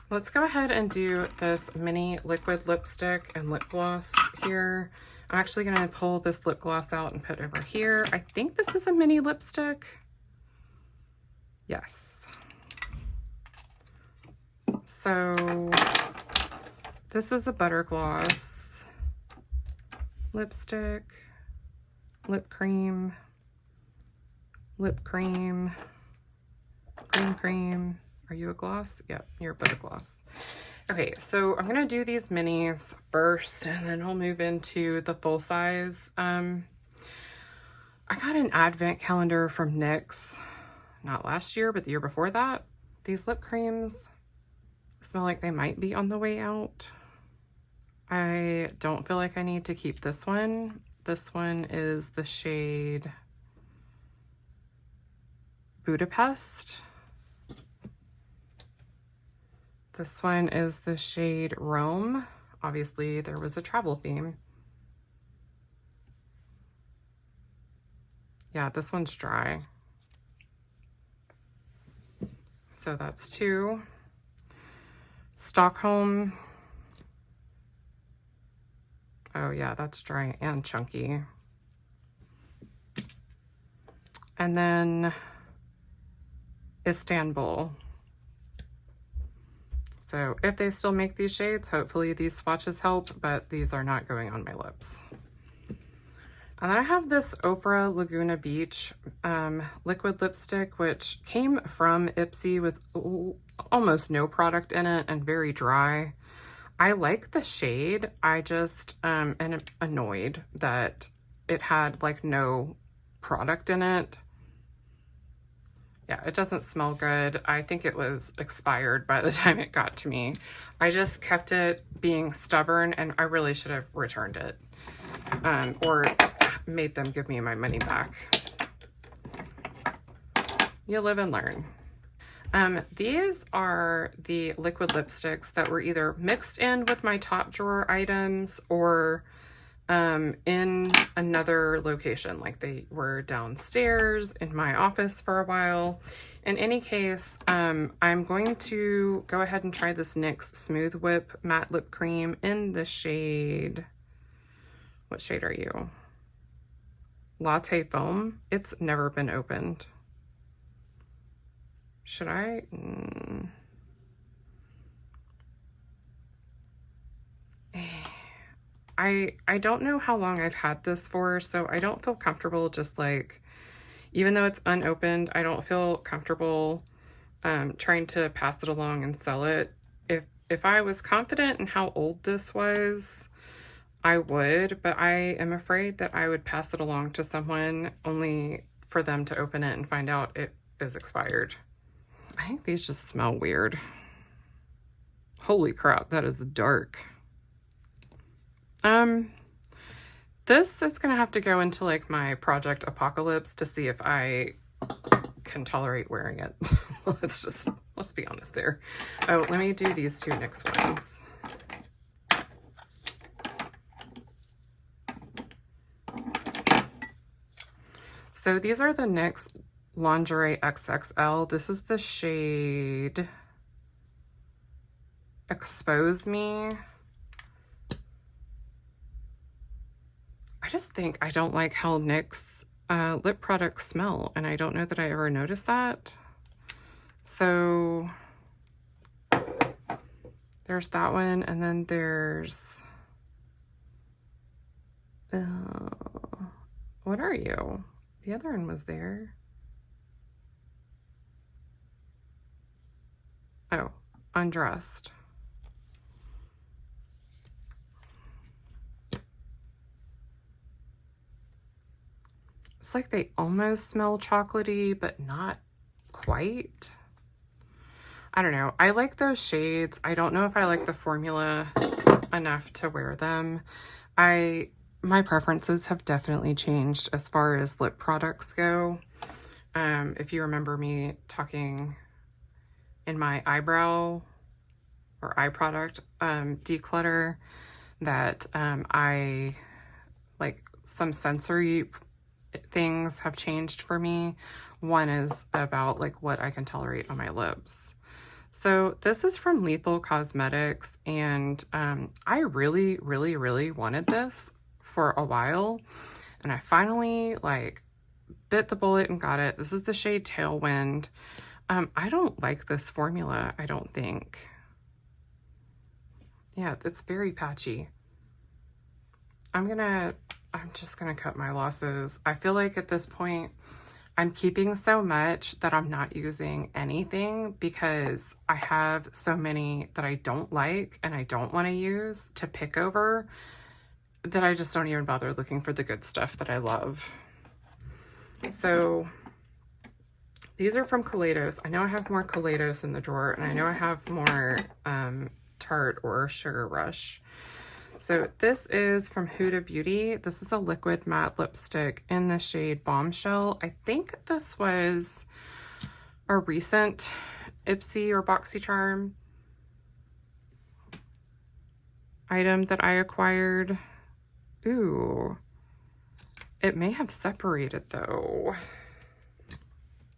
Let's go ahead and do this mini liquid lipstick and lip gloss here. I'm actually gonna pull this lip gloss out and put it over here. I think this is a mini lipstick. Yes. So this is a butter gloss lipstick, lip cream, green cream. Are you a gloss? Yep, you're a butter gloss. Okay, so I'm gonna do these minis first and then I'll move into the full size. I got an advent calendar from NYX, not last year, but the year before that. These lip creams smell like they might be on the way out. I don't feel like I need to keep this one. This one is the shade Budapest. This one is the shade Rome. Obviously, there was a travel theme. Yeah, this one's dry. So that's 2. Stockholm. Oh yeah, that's dry and chunky. And then Istanbul. So if they still make these shades, hopefully these swatches help, but these are not going on my lips. And then I have this Ofra Laguna Beach liquid lipstick, which came from Ipsy with almost no product in it and very dry. I like the shade. I just am annoyed that it had like no product in it. Yeah, it doesn't smell good. I think it was expired by the time it got to me. I just kept it being stubborn and I really should have returned it or made them give me my money back. You live and learn. These are the liquid lipsticks that were either mixed in with my top drawer items or in another location, like they were downstairs in my office for a while. In any case, I'm going to go ahead and try this NYX Smooth Whip Matte Lip Cream in the shade, what shade are you? Latte Foam. It's never been opened. Should I? I don't know how long I've had this for, so I don't feel comfortable just like, even though it's unopened, I don't feel comfortable trying to pass it along and sell it. If I was confident in how old this was, I would, but I am afraid that I would pass it along to someone only for them to open it and find out it is expired. I think these just smell weird. Holy crap, that is dark. This is gonna have to go into like my Project Apocalypse to see if I can tolerate wearing it. Let's be honest there. Oh, let me do these 2 NYX ones. So these are the NYX Lingerie XXL. This is the shade Expose Me. I just think I don't like how NYX lip products smell, and I don't know that I ever noticed that. So there's that one, and then there's what are you? The other one was there. Oh, Undressed. It's like they almost smell chocolatey, but not quite. I don't know. I like those shades. I don't know if I like the formula enough to wear them. My preferences have definitely changed as far as lip products go. If you remember me talking in my eyebrow or eye product declutter, that I like some sensory things have changed for me. One is about like what I can tolerate on my lips. So this is from Lethal Cosmetics, and I really wanted this for a while, and I finally like bit the bullet and got it. This is the shade Tailwind. I don't like this formula, I don't think. Yeah, it's very patchy. I'm just gonna cut my losses. I feel like at this point I'm keeping so much that I'm not using anything because I have so many that I don't like and I don't want to use to pick over that I just don't even bother looking for the good stuff that I love. So these are from Kaleidos. I know I have more Kaleidos in the drawer, and I know I have more Tarte or Sugar Rush. So this is from Huda Beauty. This is a liquid matte lipstick in the shade Bombshell. I think this was a recent Ipsy or BoxyCharm item that I acquired. Ooh, it may have separated though.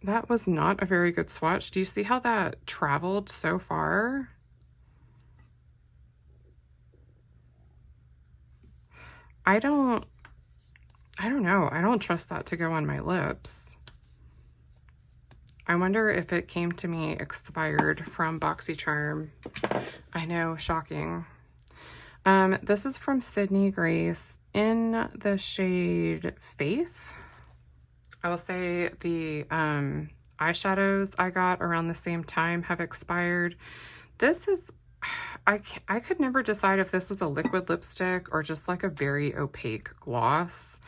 That was not a very good swatch. Do you see how that traveled so far? I don't know. I don't trust that to go on my lips. I wonder if it came to me expired from BoxyCharm. I know, shocking. This is from Sydney Grace in the shade Faith. I will say the eyeshadows I got around the same time have expired. This is, I could never decide if this was a liquid lipstick or just like a very opaque gloss.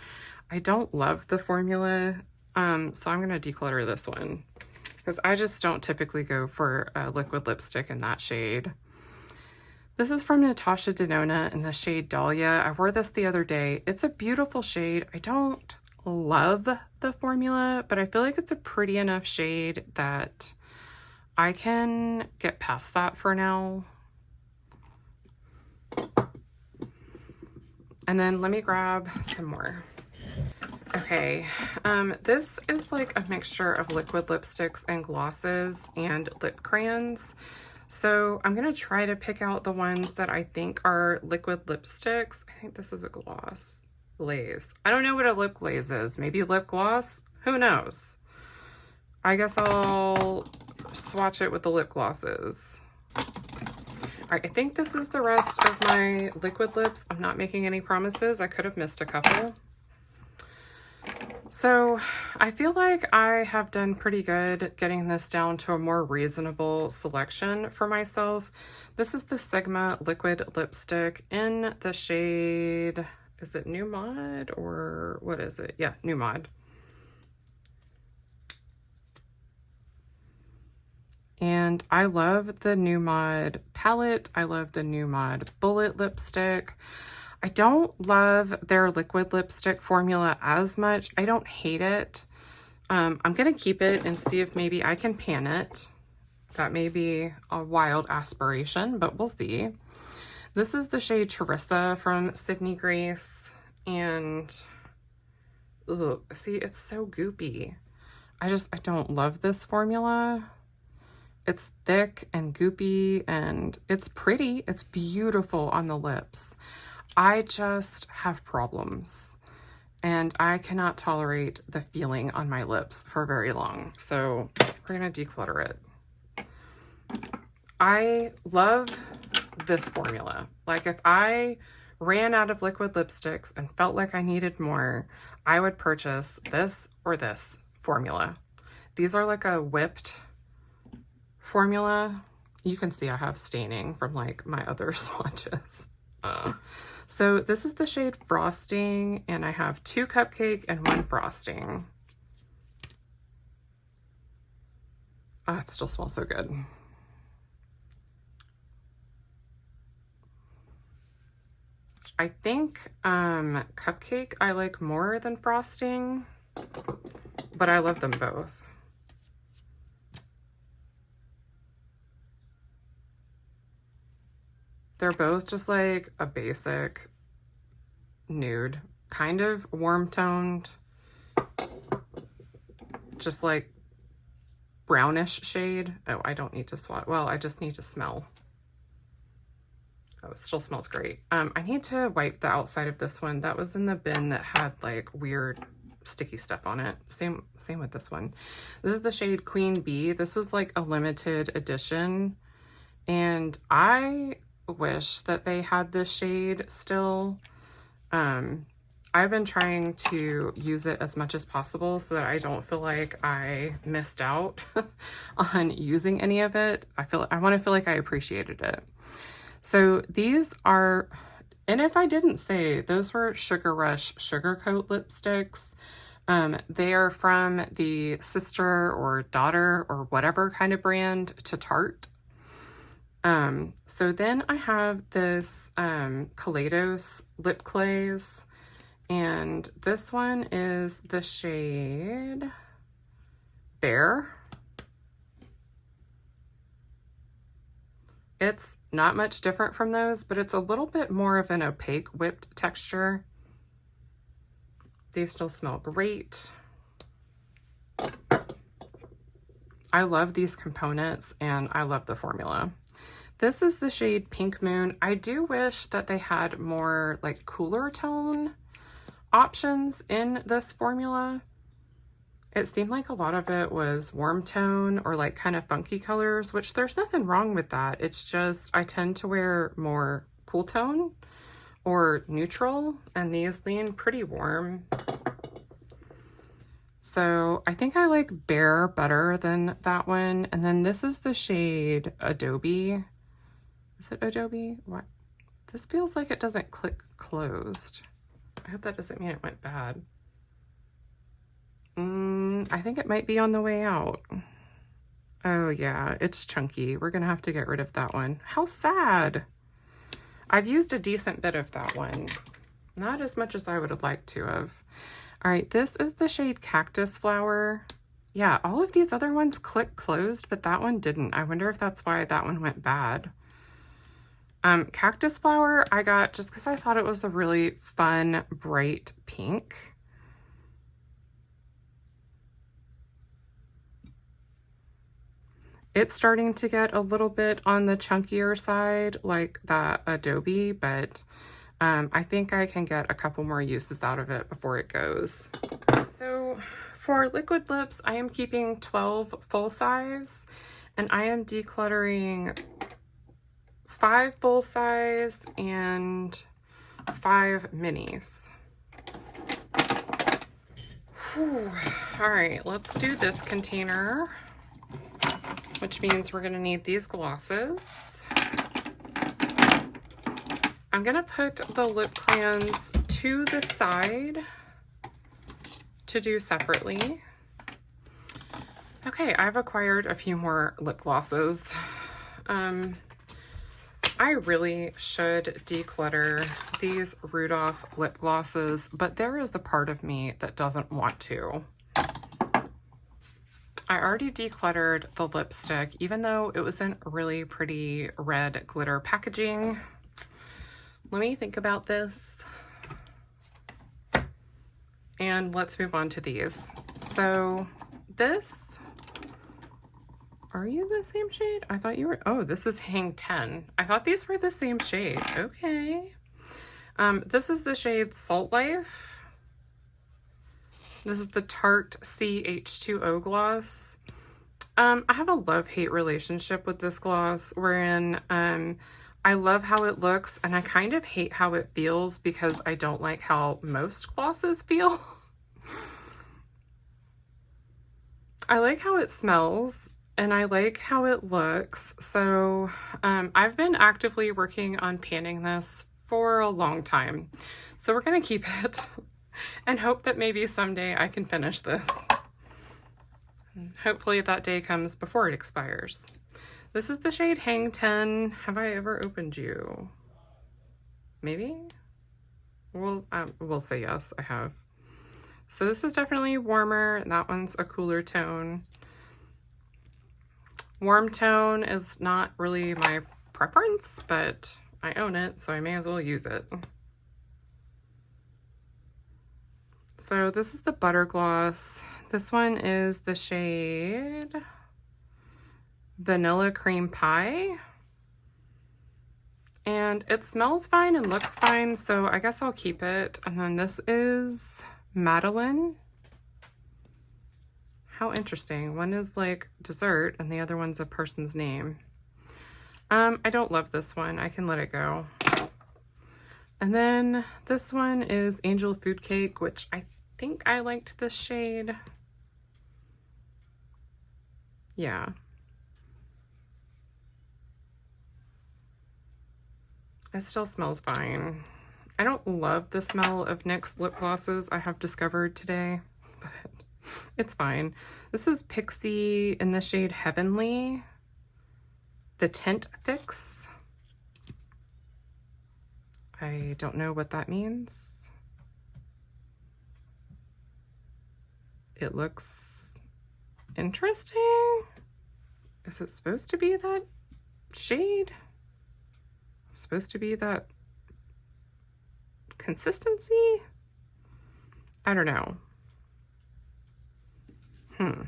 I don't love the formula, so I'm going to declutter this one because I just don't typically go for a liquid lipstick in that shade. This is from Natasha Denona in the shade Dahlia. I wore this the other day. It's a beautiful shade. I don't love the formula, but I feel like it's a pretty enough shade that I can get past that for now. And then let me grab some more. Okay, this is like a mixture of liquid lipsticks and glosses and lip crayons. So I'm gonna try to pick out the ones that I think are liquid lipsticks. I think this is a gloss. Glaze. I don't know what a lip glaze is. Maybe lip gloss? Who knows? I guess I'll swatch it with the lip glosses. All right, I think this is the rest of my liquid lips. I'm not making any promises. I could have missed a couple. So I feel like I have done pretty good getting this down to a more reasonable selection for myself. This is the Sigma liquid lipstick in the shade, is it New Mod or what is it? Yeah, New Mod. And I love the New Mod palette. I love the New Mod bullet lipstick. I don't love their liquid lipstick formula as much. I don't hate it. I'm going to keep it and see if maybe I can pan it. That may be a wild aspiration, but we'll see. This is the shade Teresa from Sydney Grace. And ugh, see, it's so goopy. I don't love this formula. It's thick and goopy and it's pretty. It's beautiful on the lips. I just have problems and I cannot tolerate the feeling on my lips for very long. So we're gonna declutter it. I love this formula. Like if I ran out of liquid lipsticks and felt like I needed more, I would purchase this or this formula. These are like a whipped formula. You can see I have staining from like my other swatches. So this is the shade Frosting and I have 2 cupcake and 1 frosting. Oh, it still smells so good. I think cupcake I like more than frosting, but I love them both. They're both just like a basic nude, kind of warm toned, just like brownish shade. Oh, I don't need to swatch. Well, I just need to smell. Oh, it still smells great. I need to wipe the outside of this one. That was in the bin that had like weird sticky stuff on it. Same with this one. This is the shade Queen Bee. This was like a limited edition and I wish that they had this shade still. I've been trying to use it as much as possible so that I don't feel like I missed out on using any of it. I want to feel like I appreciated it. So these are, and if I didn't say, those were Sugar Rush Sugar Coat lipsticks. They are from the sister or daughter or whatever kind of brand to Tarte. So then I have this Kaleidos lip clays, and this one is the shade Bear. It's not much different from those, but it's a little bit more of an opaque whipped texture. They still smell great. I love these components and I love the formula. This is the shade Pink Moon. I do wish that they had more like cooler tone options in this formula. It seemed like a lot of it was warm tone or like kind of funky colors, which there's nothing wrong with that. It's just I tend to wear more cool tone or neutral, and these lean pretty warm. So I think I like Bear better than that one. And then this is the shade Adobe. Is it Adobe? What? This feels like it doesn't click closed. I hope that doesn't mean it went bad. I think it might be on the way out. Oh yeah, it's chunky. We're gonna have to get rid of that one. How sad. I've used a decent bit of that one. Not as much as I would have liked to have. All right, this is the shade Cactus Flower. Yeah, all of these other ones click closed, but that one didn't. I wonder if that's why that one went bad. Cactus Flower I got just because I thought it was a really fun, bright pink. It's starting to get a little bit on the chunkier side, like that Adobe, but I think I can get a couple more uses out of it before it goes. So for liquid lips, I am keeping 12 full size, and I am decluttering 5 full size and 5 minis. Whew. All right, let's do this container, which means we're gonna need these glosses. I'm gonna put the lip crayons to the side to do separately. Okay, I've acquired a few more lip glosses. I really should declutter these Rudolph lip glosses, but there is a part of me that doesn't want to. I already decluttered the lipstick, even though it was in really pretty red glitter packaging. Let me think about this. And let's move on to these. So this, are you the same shade? I thought you were, oh, this is Hang 10. I thought these were the same shade. Okay. This is the shade Salt Life. This is the Tarte CH2O gloss. I have a love-hate relationship with this gloss, wherein I love how it looks and I kind of hate how it feels because I don't like how most glosses feel. I like how it smells and I like how it looks. So I've been actively working on panning this for a long time. So we're gonna keep it and hope that maybe someday I can finish this. And hopefully that day comes before it expires. This is the shade Hang 10. Have I ever opened you? Maybe? We'll say yes, I have. So this is definitely warmer. That one's a cooler tone. Warm tone is not really my preference, but I own it, so I may as well use it. So this is the Butter Gloss. This one is the shade Vanilla Cream Pie. And it smells fine and looks fine, so I guess I'll keep it. And then this is Madeline. How interesting. One is like dessert and the other one's a person's name. I don't love this one. I can let it go. And then this one is Angel Food Cake, which I think I liked this shade. Yeah. It still smells fine. I don't love the smell of NYX lip glosses, I have discovered today, but it's fine. This is Pixie in the shade Heavenly. the Tint Fix. I don't know what that means. It looks interesting. Is it supposed to be that shade? It's supposed to be that consistency? I don't know. I'm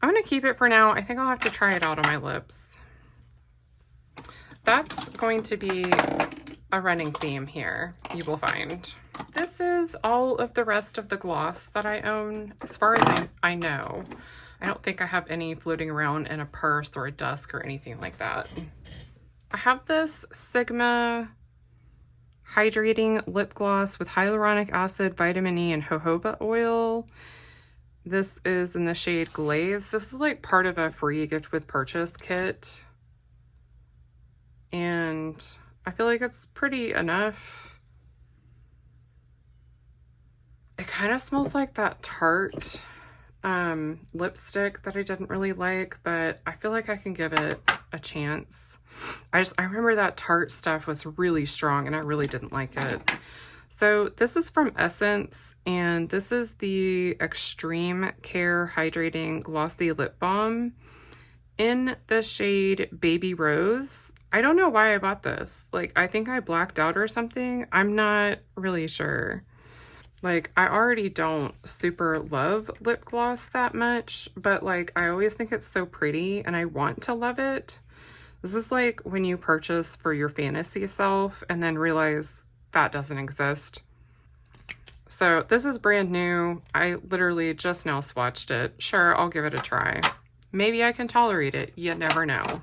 gonna keep it for now. I think I'll have to try it out on my lips. That's going to be a running theme here, you will find. This is all of the rest of the gloss that I own, as far as I know. I don't think I have any floating around in a purse or a desk or anything like that. I have this Sigma hydrating lip gloss with hyaluronic acid, vitamin E, and jojoba oil. This is in the shade Glaze. This is like part of a free gift with purchase kit. And I feel like it's pretty enough. It kind of smells like that Tarte lipstick that I didn't really like, but I feel like I can give it a chance. I remember that Tarte stuff was really strong and I really didn't like it. So this is from Essence, and this is the Extreme Care Hydrating Glossy Lip Balm in the shade Baby Rose. I don't know why I bought this. Like, I think I blacked out or something. I'm not really sure. Like, I already don't super love lip gloss that much, but like, I always think it's so pretty and I want to love it. This is like when you purchase for your fantasy self and then realize that doesn't exist. So this is brand new. I literally just now swatched it. Sure, I'll give it a try. Maybe I can tolerate it. You never know.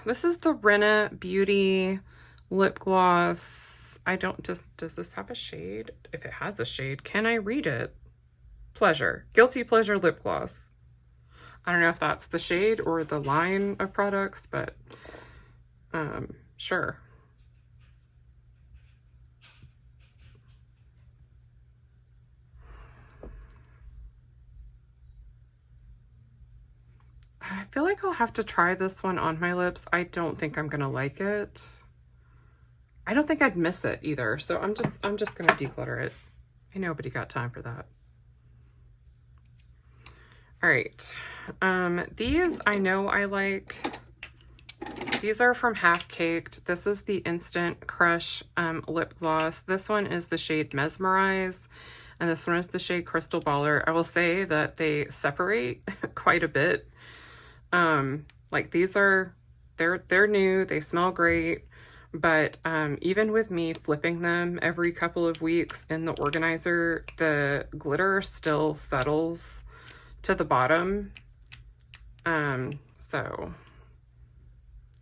This is the Renna Beauty lip gloss. Does this have a shade? If it has a shade, can I read it? Pleasure. Guilty Pleasure lip gloss. I don't know if that's the shade or the line of products, but sure. I feel like I'll have to try this one on my lips. I don't think I'm gonna like it. I don't think I'd miss it either, so I'm just gonna declutter it. Ain't nobody got time for that. All right, these I know I like. These are from Half Caked. This is the Instant Crush lip gloss. This one is the shade Mesmerize, and this one is the shade Crystal Baller. I will say that they separate quite a bit. Like these are, they're new, they smell great, but even with me flipping them every couple of weeks in the organizer, the glitter still settles to the bottom. So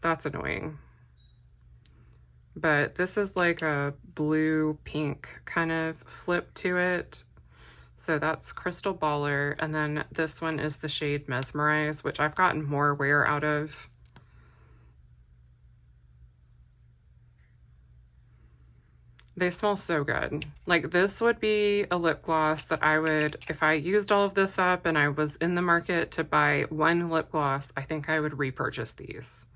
that's annoying. But this is like a blue pink kind of flip to it. So that's Crystal Baller, and then this one is the shade Mesmerize, which I've gotten more wear out of. They smell so good. Like, this would be a lip gloss that I would, if I used all of this up and I was in the market to buy one lip gloss, I think I would repurchase these.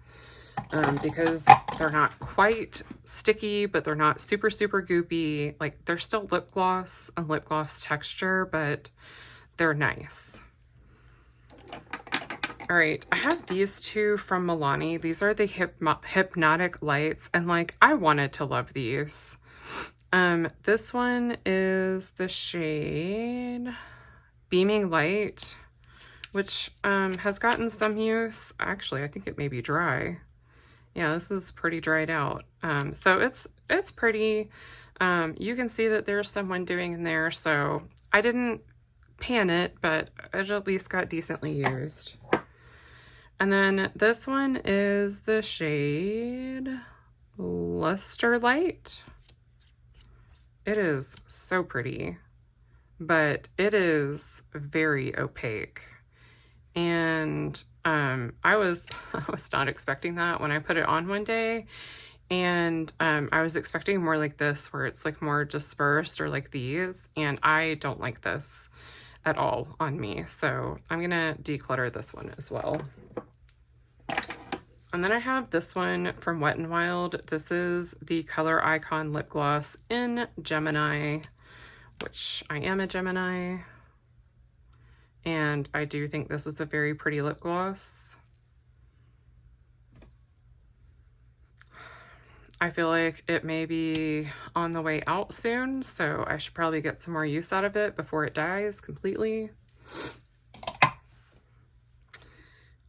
Because they're not quite sticky, but they're not super, super goopy. Like, they're still lip gloss and lip gloss texture, but they're nice. All right, I have these two from Milani. These are the Hypnotic Lights, and like, I wanted to love these. This one is the shade Beaming Light, which has gotten some use. Actually, I think it may be dry. Yeah, this is pretty dried out. So it's pretty. You can see that there's some windowing in there, so I didn't pan it, but it at least got decently used. And then this one is the shade Luster Light. It is so pretty, but it is very opaque. And I was not expecting that when I put it on one day, and I was expecting more like this, where it's like more dispersed, or like these, and I don't like this at all on me, so I'm gonna declutter this one as well. And then I have this one from Wet n Wild. This is the Color Icon Lip Gloss in Gemini, which I am a Gemini. And I do think this is a very pretty lip gloss. I feel like it may be on the way out soon, so I should probably get some more use out of it before it dies completely.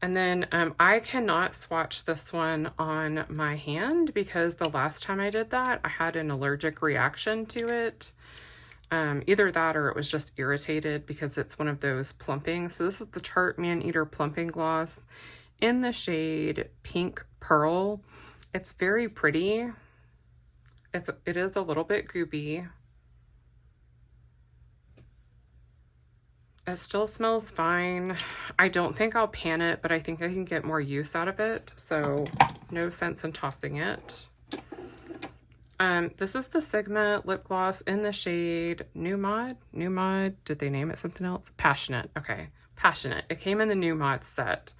And then I cannot swatch this one on my hand because the last time I did that, I had an allergic reaction to it. Either that or it was just irritated because it's one of those plumping. So this is the Tarte Man-Eater Plumping Gloss in the shade Pink Pearl. It's very pretty. It is a little bit goopy. It still smells fine. I don't think I'll pan it, but I think I can get more use out of it. So no sense in tossing it. This is the Sigma lip gloss in the shade New Mod. New Mod, did they name it something else? Passionate, okay. Passionate. It came in the New Mod set.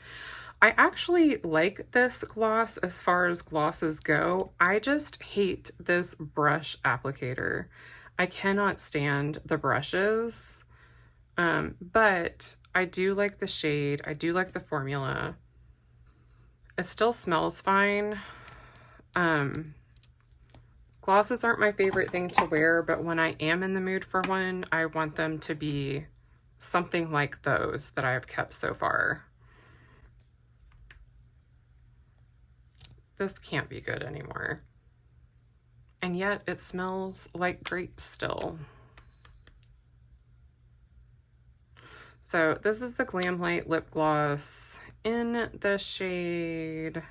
I actually like this gloss as far as glosses go. I just hate this brush applicator. I cannot stand the brushes. But I do like the shade. I do like the formula. It still smells fine. Glosses aren't my favorite thing to wear, but when I am in the mood for one, I want them to be something like those that I have kept so far. This can't be good anymore. And yet it smells like grapes still. So this is the Glamlight lip gloss in the shade,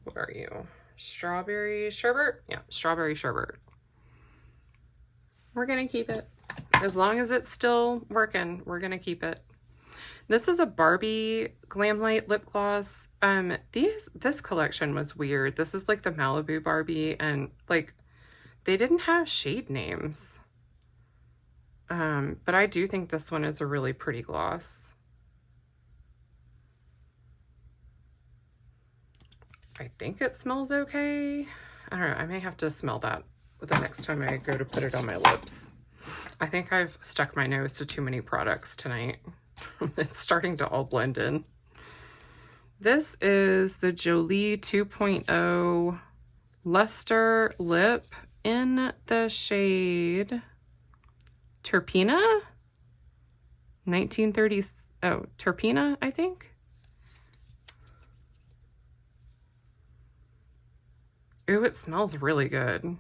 what are you? Strawberry Sherbet? Yeah, Strawberry Sherbet. We're gonna keep it. As long as it's still working, we're gonna keep it. This is a Barbie Glamlight lip gloss. This collection was weird. This is like the Malibu Barbie, and like they didn't have shade names. But I do think this one is a really pretty gloss. I think it smells okay. I don't know, I may have to smell that the next time I go to put it on my lips. I think I've stuck my nose to too many products tonight. It's starting to all blend in. This is the Jolie 2.0 Luster Lip in the shade Terpena? 1930s, oh, Terpena, I think. Ooh, it smells really good.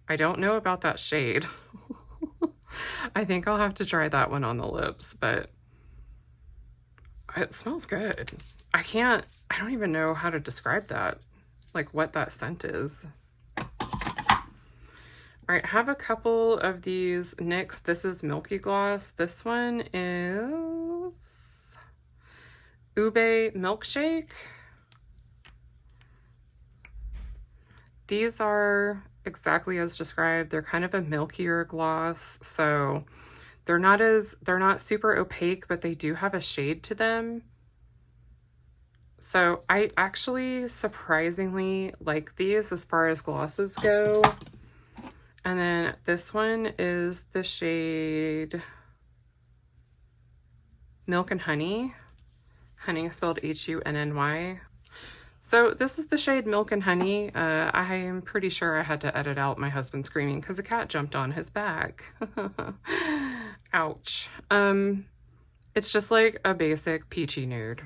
I don't know about that shade. I think I'll have to try that one on the lips, but it smells good. I don't even know how to describe that, like what that scent is. All right, I have a couple of these NYX. This is Milky Gloss. This one is Ube Milkshake. These are exactly as described. They're kind of a milkier gloss, so they're not super opaque, but they do have a shade to them. So I actually surprisingly like these as far as glosses go. And then this one is the shade Milk and Honey. Honey spelled H-U-N-N-Y. So this is the shade Milk and Honey. I am pretty sure I had to edit out my husband screaming because a cat jumped on his back. Ouch. It's just like a basic peachy nude.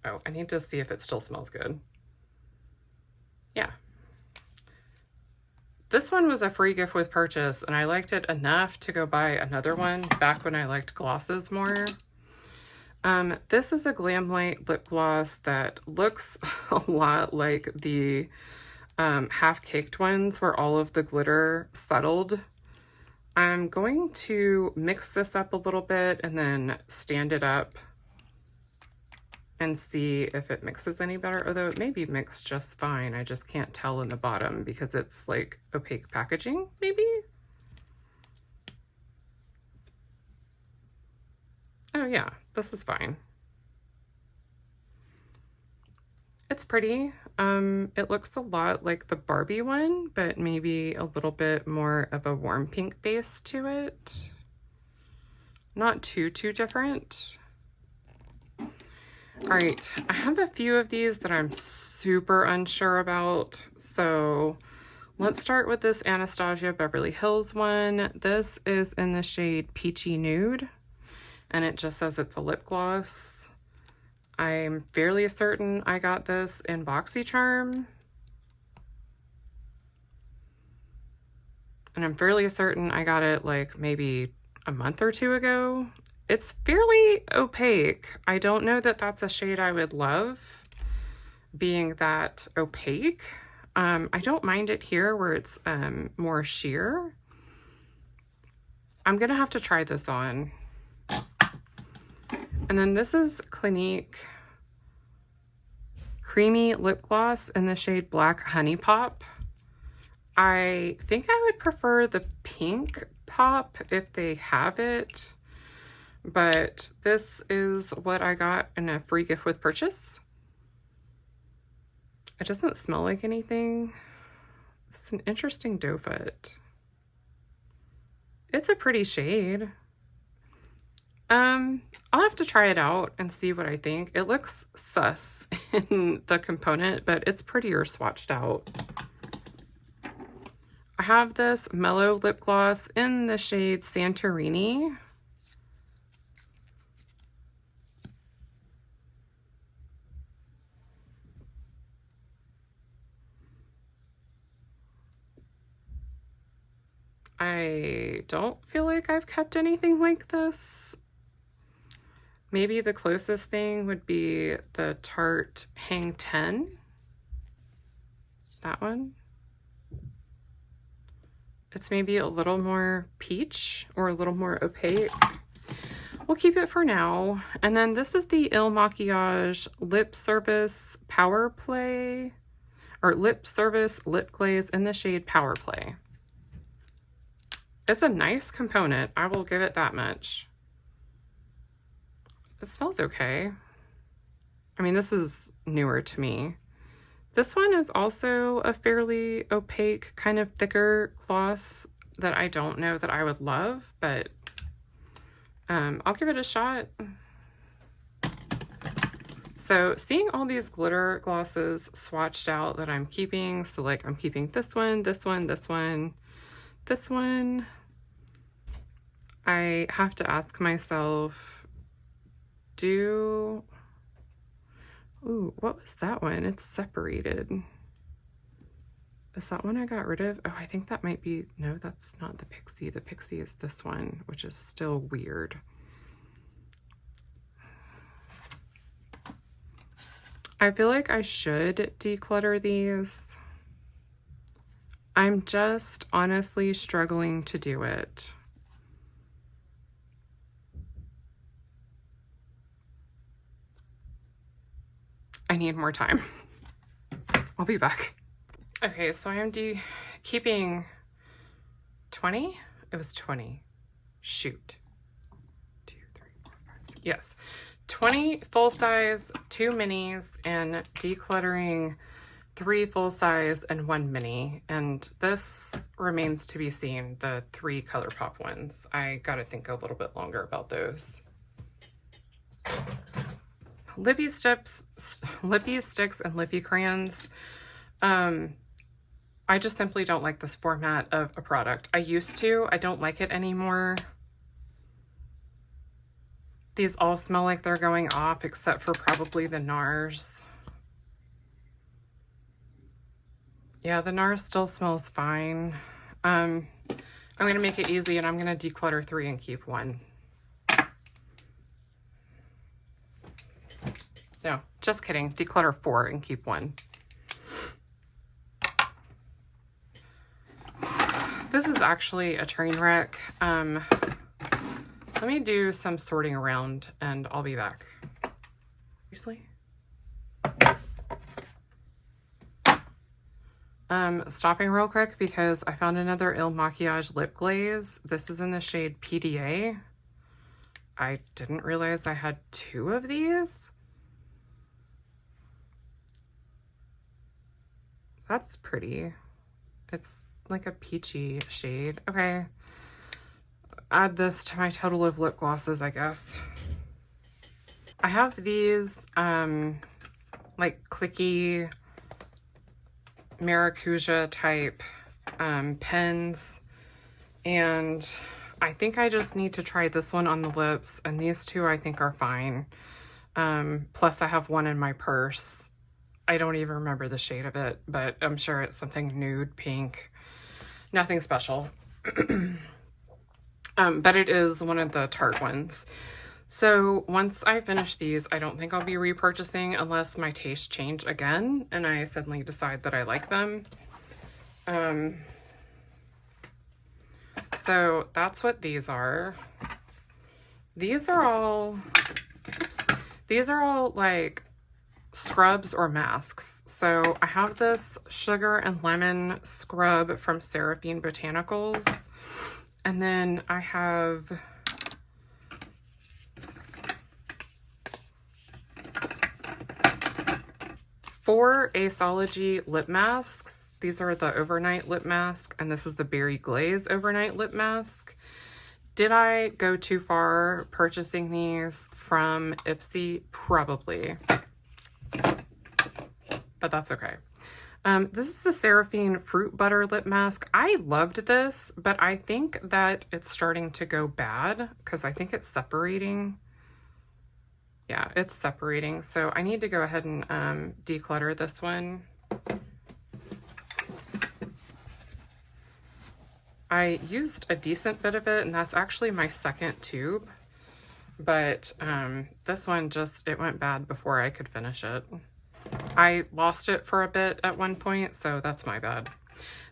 Oh, I need to see if it still smells good. Yeah. This one was a free gift with purchase, and I liked it enough to go buy another one back when I liked glosses more. This is a Glamlight lip gloss that looks a lot like the half-caked ones where all of the glitter settled. I'm going to mix this up a little bit and then stand it up and see if it mixes any better, although it may be mixed just fine. I just can't tell in the bottom because it's like opaque packaging, maybe? Oh yeah, this is fine. It's pretty. It looks a lot like the Barbie one, but maybe a little bit more of a warm pink base to it. Not too different. All right, I have a few of these that I'm super unsure about. So let's start with this Anastasia Beverly Hills one. This is in the shade Peachy Nude, and it just says it's a lip gloss. I'm fairly certain I got this in BoxyCharm. And I'm fairly certain I got it like maybe a month or two ago. It's fairly opaque. I don't know that that's a shade I would love, being that opaque. I don't mind it here where it's more sheer. I'm gonna have to try this on. And then this is Clinique Creamy Lip Gloss in the shade Black Honey Pop. I think I would prefer the pink pop if they have it, but this is what I got in a free gift with purchase. It doesn't smell like anything. It's an interesting doe foot. It's a pretty shade. I'll have to try it out and see what I think. It looks sus in the component, but it's prettier swatched out. I have this mellow lip gloss in the shade Santorini. I don't feel like I've kept anything like this. Maybe the closest thing would be the Tarte Hang 10. That one. It's maybe a little more peach or a little more opaque. We'll keep it for now. And then this is the Il Makiage Lip Service Power Play, or Lip Service Lip Glaze in the shade Power Play. It's a nice component. I will give it that much. It smells okay. I mean, this is newer to me. This one is also a fairly opaque, kind of thicker gloss that I don't know that I would love, but I'll give it a shot. So seeing all these glitter glosses swatched out that I'm keeping, so like I'm keeping this one, this one, this one, this one, I have to ask myself, ooh, what was that one? It's separated. Is that one I got rid of? Oh, I think that might be, no, that's not the Pixie. The Pixie is this one, which is still weird. I feel like I should declutter these. I'm just honestly struggling to do it. I need more time. I'll be back. Okay, so I am keeping 20? It was 20. Shoot. 2, 3, 4, 5, 6. Yes. 20 full size, 2 minis, and decluttering 3 full size and 1 mini. And this remains to be seen, the 3 ColourPop ones. I gotta think a little bit longer about those. Lippy sticks and Lippy crayons. I just simply don't like this format of a product. I used to. I don't like it anymore. These all smell like they're going off except for probably the NARS. Yeah, the NARS still smells fine. I'm going to make it easy and I'm going to declutter 3 and keep 1. No, just kidding. Declutter 4 and keep 1. This is actually a train wreck. Let me do some sorting around and I'll be back. Seriously? Stopping real quick because I found another Il Makiage lip glaze. This is in the shade PDA. I didn't realize I had 2 of these. That's pretty. It's like a peachy shade. Okay. Add this to my total of lip glosses, I guess. I have these like clicky maracuja type pens, and I think I just need to try this one on the lips, and these two I think are fine. Plus I have one in my purse. I don't even remember the shade of it, but I'm sure it's something nude pink. Nothing special. But it is one of the Tarte ones. So once I finish these, I don't think I'll be repurchasing unless my tastes change again and I suddenly decide that I like them. So that's what these are. These are all, these are all like scrubs or masks. So I have this sugar and lemon scrub from Seraphine Botanicals. And then I have four Aceology lip masks. These are the overnight lip mask, and this is the Berry Glaze overnight lip mask. Did I go too far purchasing these from Ipsy? Probably. But that's okay. This is the Seraphine Fruit Butter Lip Mask. I loved this, but I think that it's starting to go bad because I think it's separating. Yeah, it's separating. So I need to go ahead and declutter this one. I used a decent bit of it, and that's actually my second tube. But this one just, it went bad before I could finish it. I lost it for a bit at one point, so that's my bad.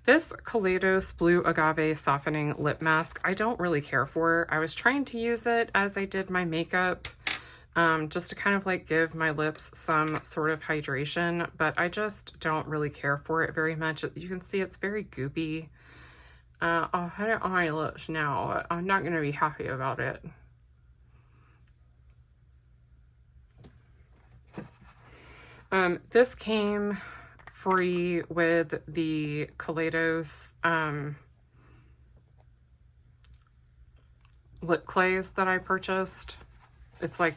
This Kaleidos Blue Agave Softening Lip Mask, I don't really care for. I was trying to use it as I did my makeup, just to kind of like give my lips some sort of hydration, but I just don't really care for it very much. You can see it's very goopy. I'll have it on my lips now. I'm not going to be happy about it. This came free with the Kaleidos lip clays that I purchased. It's like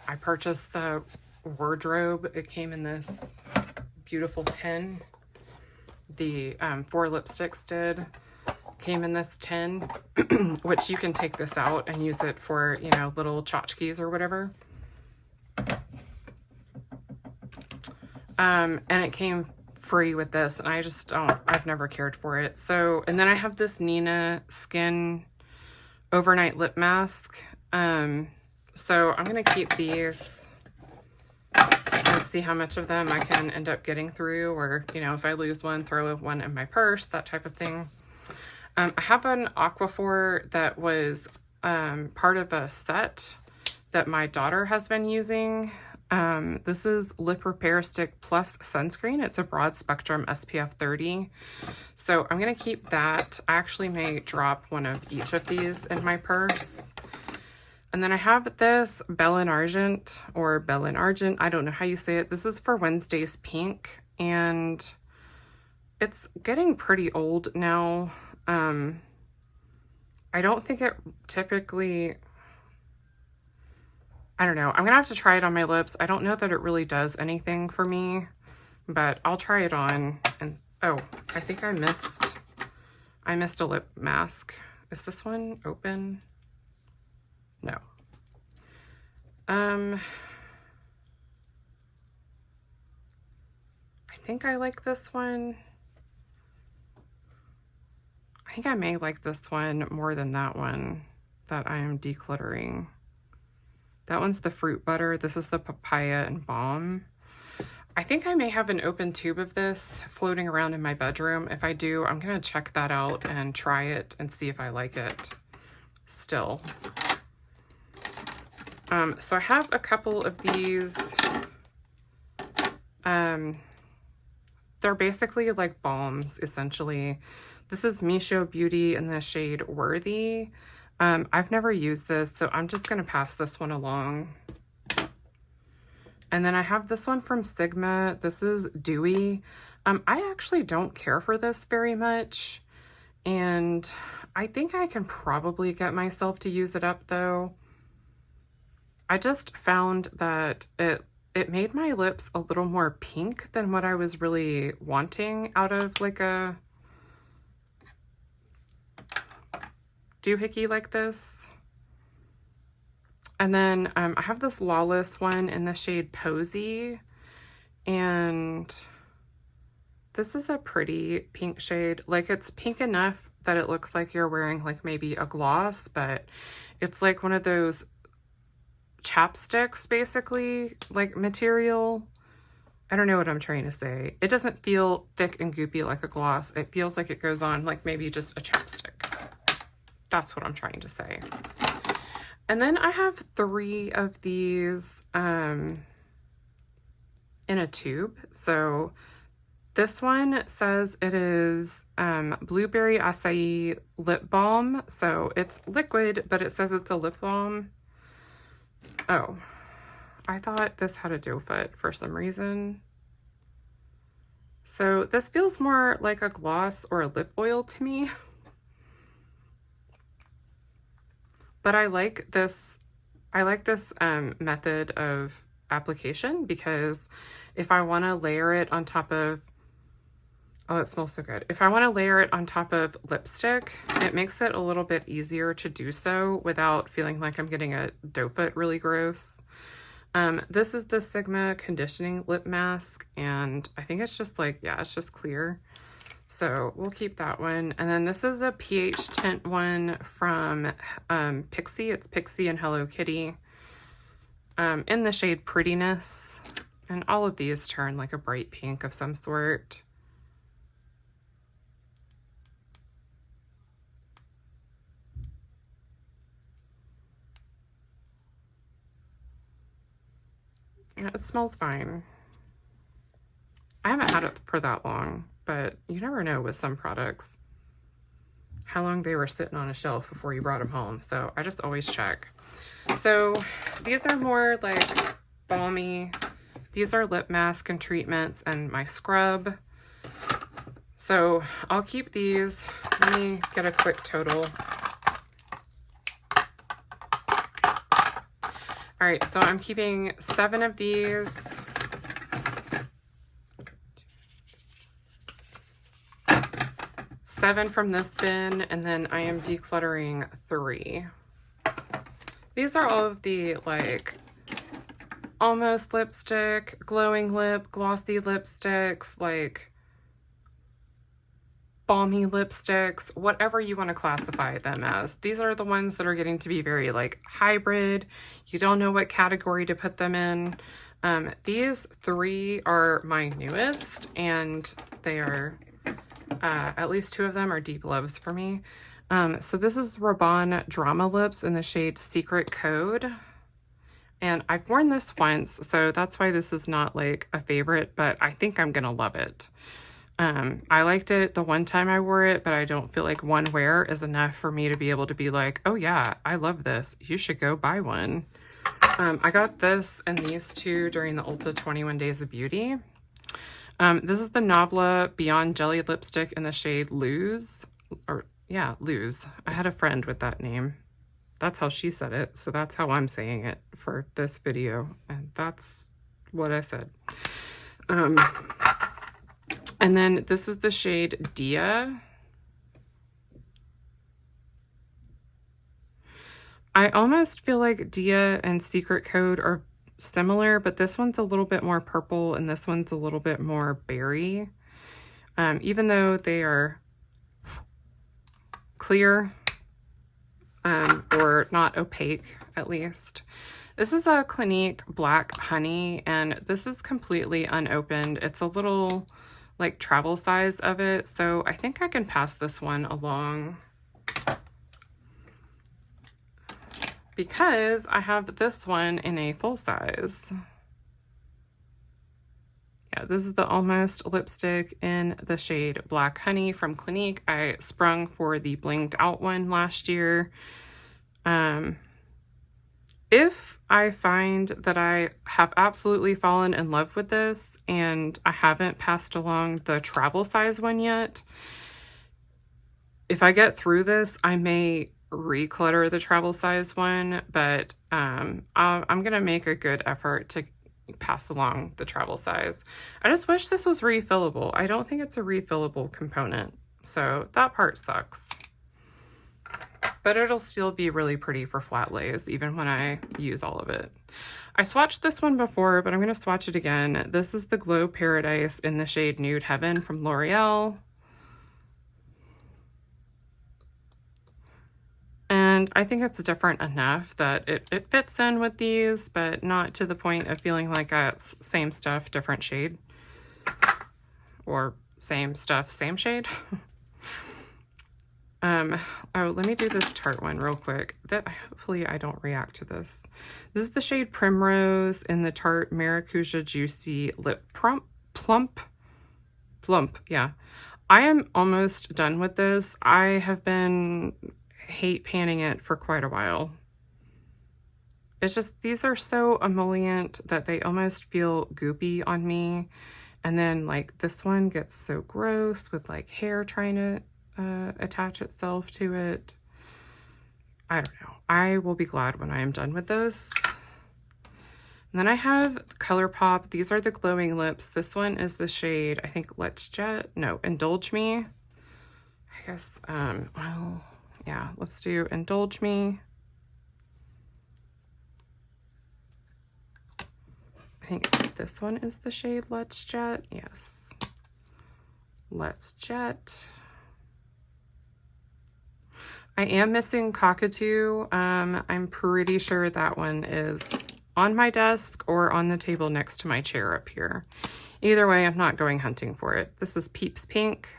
I purchased the wardrobe. It came in this beautiful tin. The 4 lipsticks came in this tin, which you can take this out and use it for, you know, little tchotchkes or whatever. And it came free with this, and I just don't, I've never cared for it. So, and then I have this Nina Skin Overnight Lip Mask. So I'm going to keep these and see how much of them I can end up getting through, or, you know, if I lose one, throw one in my purse, that type of thing. I have an Aquaphor that was part of a set that my daughter has been using. This is Lip Repair Stick Plus Sunscreen. It's a broad spectrum SPF 30. So I'm going to keep that. I actually may drop one of each of these in my purse. And then I have this Belle in Argent, or Belle in Argent. I don't know how you say it. This is for Wednesday's Pink, and it's getting pretty old now. I don't think it typically, I don't know. I'm going to have to try it on my lips. I don't know that it really does anything for me, but I'll try it on. And oh, I think I missed a lip mask. Is this one open? No. I think I like this one. I think I may like this one more than that one that I am decluttering. That one's the fruit butter. This is the papaya and balm. I think I may have an open tube of this floating around in my bedroom. If I do, I'm going to check that out and try it and see if I like it still. So I have a couple of these. They're basically like balms, essentially. This is Misho Beauty in the shade Worthy. I've never used this, so I'm just going to pass this one along. And then I have this one from Sigma. This is Dewy. I actually don't care for this very much, and I think I can probably get myself to use it up though. I just found that it made my lips a little more pink than what I was really wanting out of like a doohickey like this. And then I have this Lawless one in the shade Posy, and this is a pretty pink shade. Like, it's pink enough that it looks like you're wearing like maybe a gloss, but it's like one of those chapsticks basically, like material. I don't know what I'm trying to say. It doesn't feel thick and goopy like a gloss. It feels like it goes on like maybe just a chapstick. That's what I'm trying to say. And then I have 3 of these in a tube. So this one says it is Blueberry Acai Lip Balm. So it's liquid, but it says it's a lip balm. Oh, I thought this had a doe foot for some reason. So this feels more like a gloss or a lip oil to me. But I like this method of application, because if I want to layer it on top of, oh, it smells so good. If I want to layer it on top of lipstick, it makes it a little bit easier to do so without feeling like I'm getting a doe foot really gross. This is the Sigma Conditioning Lip Mask, and I think it's just like, yeah, it's just clear. So we'll keep that one. And then this is a pH tint one from Pixie. It's Pixie and Hello Kitty in the shade Prettiness. And all of these turn like a bright pink of some sort. Yeah, it smells fine. I haven't had it for that long, but you never know with some products how long they were sitting on a shelf before you brought them home. So I just always check. So these are more like balmy. These are lip mask and treatments and my scrub. So I'll keep these. Let me get a quick total. All right, so I'm keeping 7 of these. Seven from this bin, and then I am decluttering 3. These are all of the like almost lipstick, glowing lip, glossy lipsticks, like balmy lipsticks, whatever you want to classify them as. These are the ones that are getting to be very like hybrid. You don't know what category to put them in. These 3 are my newest, and they are at least 2 of them are deep loves for me. So this is Rabanne Drama Lips in the shade Secret Code. And I've worn this once, so that's why this is not like a favorite, but I think I'm gonna love it. I liked it the one time I wore it, but I don't feel like one wear is enough for me to be able to be like, oh yeah, I love this. You should go buy one. I got this and these 2 during the Ulta 21 Days of Beauty. This is the Nabla Beyond Jelly Lipstick in the shade Lose. Or, yeah, Lose. I had a friend with that name. That's how she said it, so that's how I'm saying it for this video. And that's what I said. And then this is the shade Dia. I almost feel like Dia and Secret Code are similar, but this one's a little bit more purple and this one's a little bit more berry. Even though they are clear or not opaque, at least. This is a Clinique Black Honey, and this is completely unopened. It's a little like travel size of it, so I think I can pass this one along because I have this one in a full size. Yeah, this is the Almost lipstick in the shade Black Honey from Clinique. I sprung for the blinged out one last year. It if I find that I have absolutely fallen in love with this and I haven't passed along the travel size one yet, if I get through this, I may reclutter the travel size one, but I'm going to make a good effort to pass along the travel size. I just wish this was refillable. I don't think it's a refillable component, so that part sucks. But it'll still be really pretty for flat lays, even when I use all of it. I swatched this one before, but I'm going to swatch it again. This is the Glow Paradise in the shade Nude Heaven from L'Oreal. And I think it's different enough that it fits in with these, but not to the point of feeling like it's same stuff, different shade. Or same stuff, same shade. Oh, let me do this Tarte one real quick. Hopefully I don't react to this. This is the shade Primrose in the Tarte Maracuja Juicy Lip Plump. Yeah. I am almost done with this. I have been hate panning it for quite a while. It's just, these are so emollient that they almost feel goopy on me. And then like this one gets so gross with like hair trying to attach itself to it. I don't know. I will be glad when I am done with those. And then I have ColourPop. These are the glowing lips. This one is the shade, I think, Indulge Me. I guess, well, yeah, let's do Indulge Me. I think this one is the shade Let's Jet. Yes. Let's Jet. I am missing Cockatoo. I'm pretty sure that one is on my desk or on the table next to my chair up here. Either way, I'm not going hunting for it. This is Peeps Pink.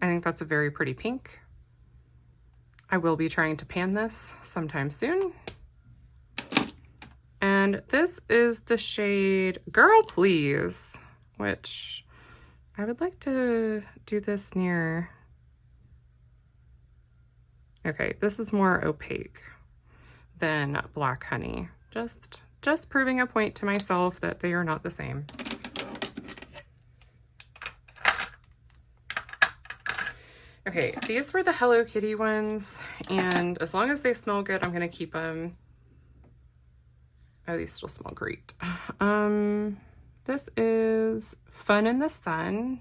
I think that's a very pretty pink. I will be trying to pan this sometime soon. And this is the shade Girl Please, which I would like to do this near. Okay, this is more opaque than Black Honey. Just proving a point to myself that they are not the same. Okay, these were the Hello Kitty ones, and as long as they smell good, I'm gonna keep them. Oh, these still smell great. This is Fun in the Sun.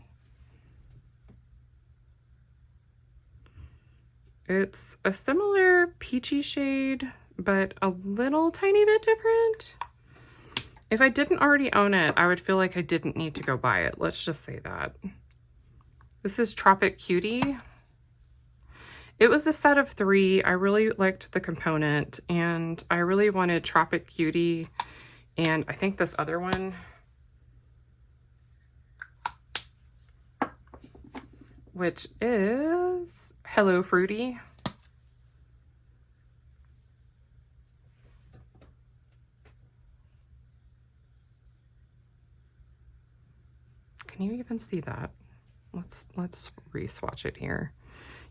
It's a similar peachy shade, but a little tiny bit different. If I didn't already own it, I would feel like I didn't need to go buy it. Let's just say that. This is Tropic Cutie. It was a set of 3. I really liked the component, and I really wanted Tropic Cutie, and I think this other one, which is Hello Fruity. Can you even see that? Let's re-swatch it here.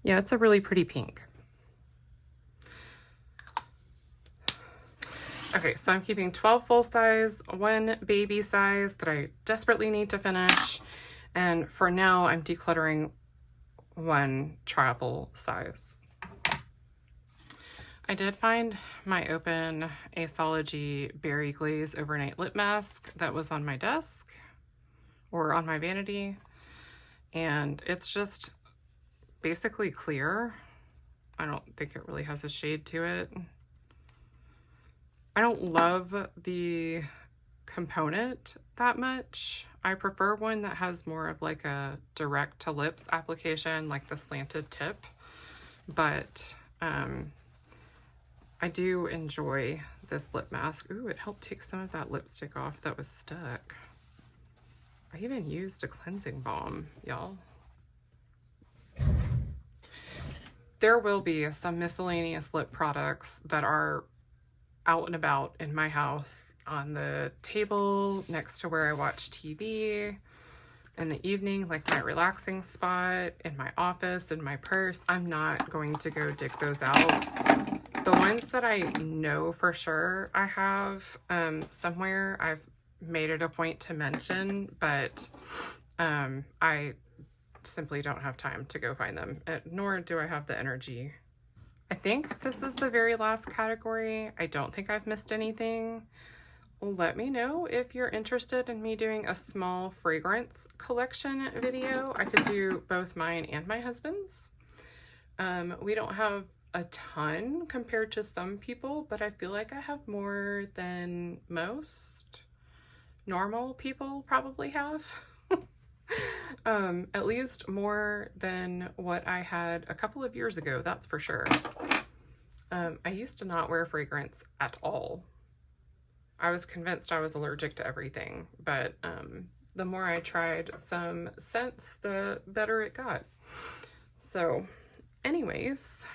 Yeah, it's a really pretty pink. Okay, so I'm keeping 12 full size, 1 baby size that I desperately need to finish. And for now, I'm decluttering 1 travel size. I did find my Open Astrology Berry Glaze Overnight Lip Mask that was on my desk or on my vanity. And it's just basically clear. I don't think it really has a shade to it. I don't love the component that much. I prefer one that has more of like a direct to lips application, like the slanted tip. But I do enjoy this lip mask. Ooh, it helped take some of that lipstick off that was stuck. I even used a cleansing balm, y'all. There will be some miscellaneous lip products that are out and about in my house, on the table next to where I watch TV, in the evening, like my relaxing spot, in my office, in my purse, I'm not going to go dig those out. The ones that I know for sure I have somewhere, I've made it a point to mention, but I simply don't have time to go find them, nor do I have the energy. I think this is the very last category. I don't think I've missed anything. Let me know if you're interested in me doing a small fragrance collection video. I could do both mine and my husband's. We don't have a ton compared to some people, but I feel like I have more than most normal people probably have. At least more than what I had a couple of years ago, that's for sure. I used to not wear fragrance at all. I was convinced I was allergic to everything, but the more I tried some scents, the better it got. So anyways,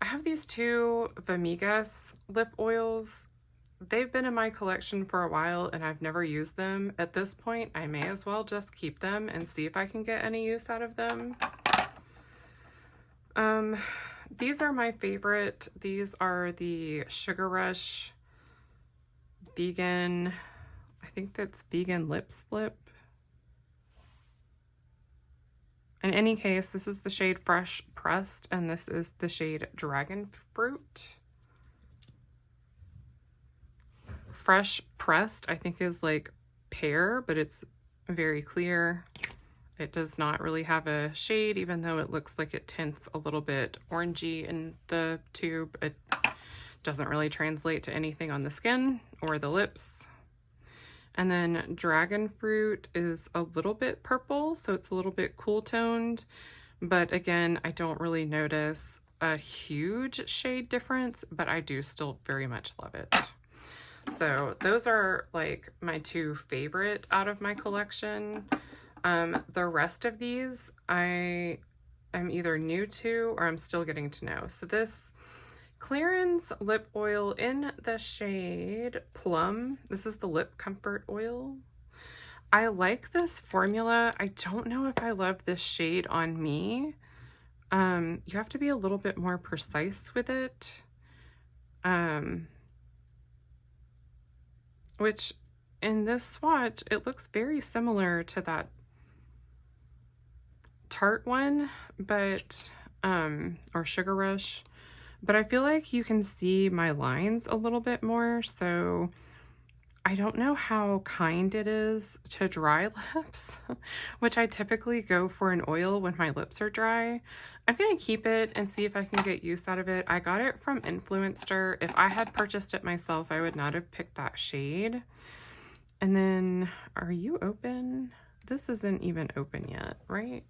I have these two Vamigas lip oils. They've been in my collection for a while and I've never used them. At this point, I may as well just keep them and see if I can get any use out of them. These are my favorite. These are the Sugar Rush vegan, I think that's vegan lip slip. In any case, this is the shade Fresh Pressed and this is the shade Dragon Fruit. Fresh Pressed, I think, is like pear, but it's very clear. It does not really have a shade, even though it looks like it tints a little bit orangey in the tube. It doesn't really translate to anything on the skin or the lips. And then Dragon Fruit is a little bit purple, so it's a little bit cool toned. But again, I don't really notice a huge shade difference, but I do still very much love it. So those are like my two favorite out of my collection. The rest of these I am either new to or I'm still getting to know. So this Clarins lip oil in the shade Plum. This is the Lip Comfort Oil. I like this formula. I don't know if I love this shade on me. You have to be a little bit more precise with it. Which in this swatch, it looks very similar to that Tarte one, but, or Sugar Rush, but I feel like you can see my lines a little bit more, so I don't know how kind it is to dry lips, which I typically go for an oil when my lips are dry. I'm gonna keep it and see if I can get use out of it. I got it from Influencer. If I had purchased it myself, I would not have picked that shade. And then, are you open? This isn't even open yet, right?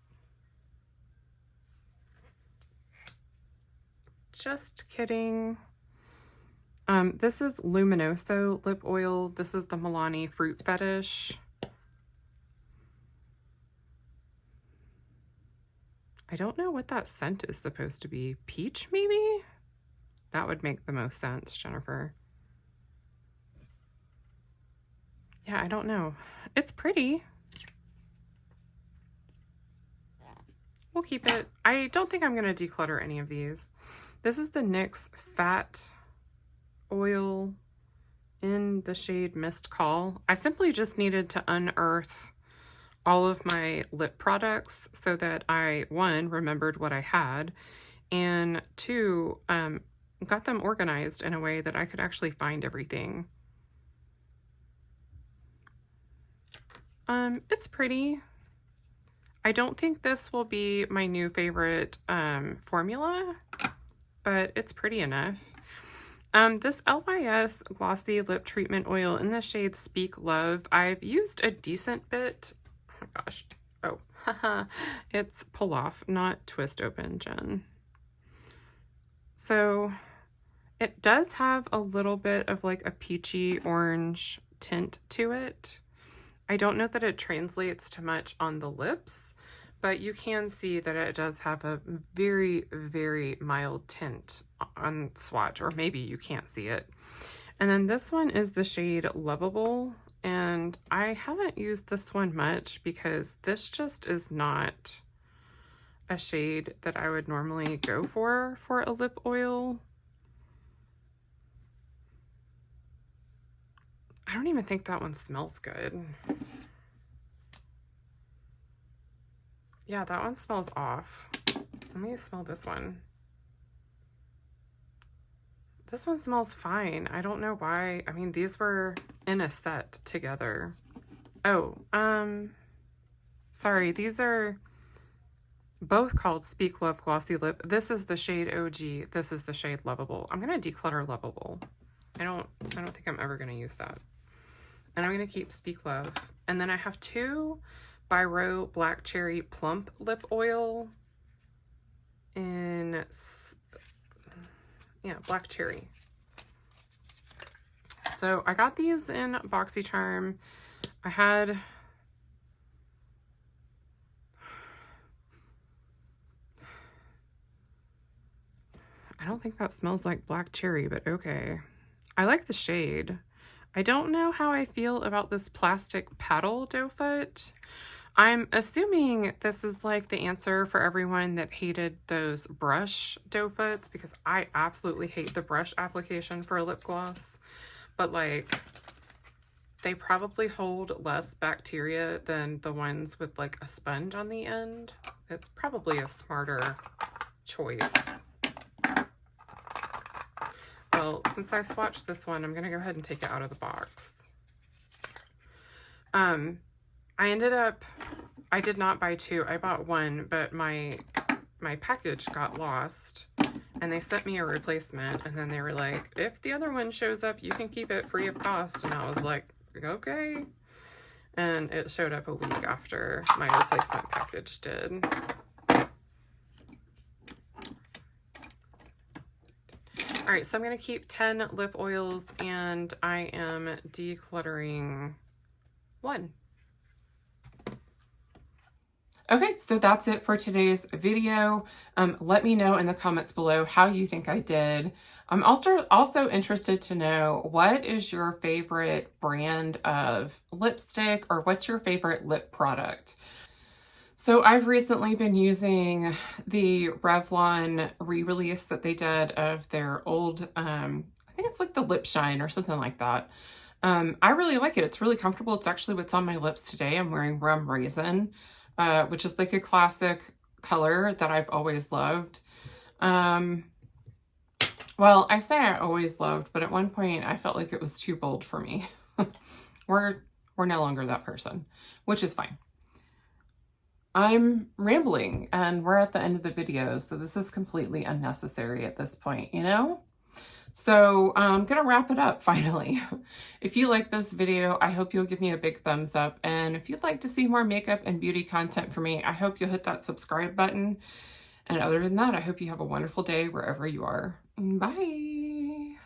Just kidding. This is Luminoso lip oil. This is the Milani Fruit Fetish. I don't know what that scent is supposed to be. Peach, maybe? That would make the most sense, Jennifer. Yeah, I don't know. It's pretty. We'll keep it. I don't think I'm going to declutter any of these. This is the NYX Fat Oil in the shade Mist Call. I simply just needed to unearth all of my lip products so that I, one, remembered what I had, and two, got them organized in a way that I could actually find everything. It's pretty. I don't think this will be my new favorite formula, but it's pretty enough. This LYS Glossy Lip Treatment Oil in the shade Speak Love, I've used a decent bit. Oh my gosh. Oh, haha. It's pull off, not twist open, Jen. So it does have a little bit of like a peachy orange tint to it. I don't know that it translates to much on the lips, but you can see that it does have a very, very mild tint on swatch, or maybe you can't see it. And then this one is the shade Lovable, and And I haven't used this one much because this just is not a shade that I would normally go for a lip oil. I don't even think that one smells good. Yeah, that one smells off. Let me smell this one. This one smells fine. I don't know why. I mean, these were in a set together. Oh, sorry. These are both called Speak Love Glossy Lip. This is the shade OG. This is the shade Lovable. I'm going to declutter Lovable. I don't think I'm ever going to use that. And I'm going to keep Speak Love. And then I have two Biro Black Cherry Plump Lip Oil in, yeah, Black Cherry. So I got these in BoxyCharm. I don't think that smells like black cherry, but okay. I like the shade. I don't know how I feel about this plastic paddle doe foot. I'm assuming this is like the answer for everyone that hated those brush doe foots, because I absolutely hate the brush application for a lip gloss. But like, they probably hold less bacteria than the ones with like a sponge on the end. It's probably a smarter choice. Well, since I swatched this one, I'm going to go ahead and take it out of the box. I did not buy two. I bought one, but my package got lost and they sent me a replacement. And then they were like, if the other one shows up, you can keep it free of cost. And I was like, okay. And it showed up a week after my replacement package did. All right, so I'm going to keep 10 lip oils and I am decluttering one. Okay, so that's it for today's video. Let me know in the comments below how you think I did. I'm also interested to know, what is your favorite brand of lipstick, or what's your favorite lip product? So I've recently been using the Revlon re-release that they did of their old, I think it's like the Lip Shine or something like that. I really like it. It's really comfortable. It's actually what's on my lips today. I'm wearing Rum Raisin, which is like a classic color that I've always loved. Well, I say I always loved, but at one point I felt like it was too bold for me. We're no longer that person, which is fine. I'm rambling and we're at the end of the video, so this is completely unnecessary at this point, you know? So I'm gonna wrap it up finally. If you like this video, I hope you'll give me a big thumbs up. And if you'd like to see more makeup and beauty content from me, I hope you'll hit that subscribe button. And other than that, I hope you have a wonderful day wherever you are. Bye.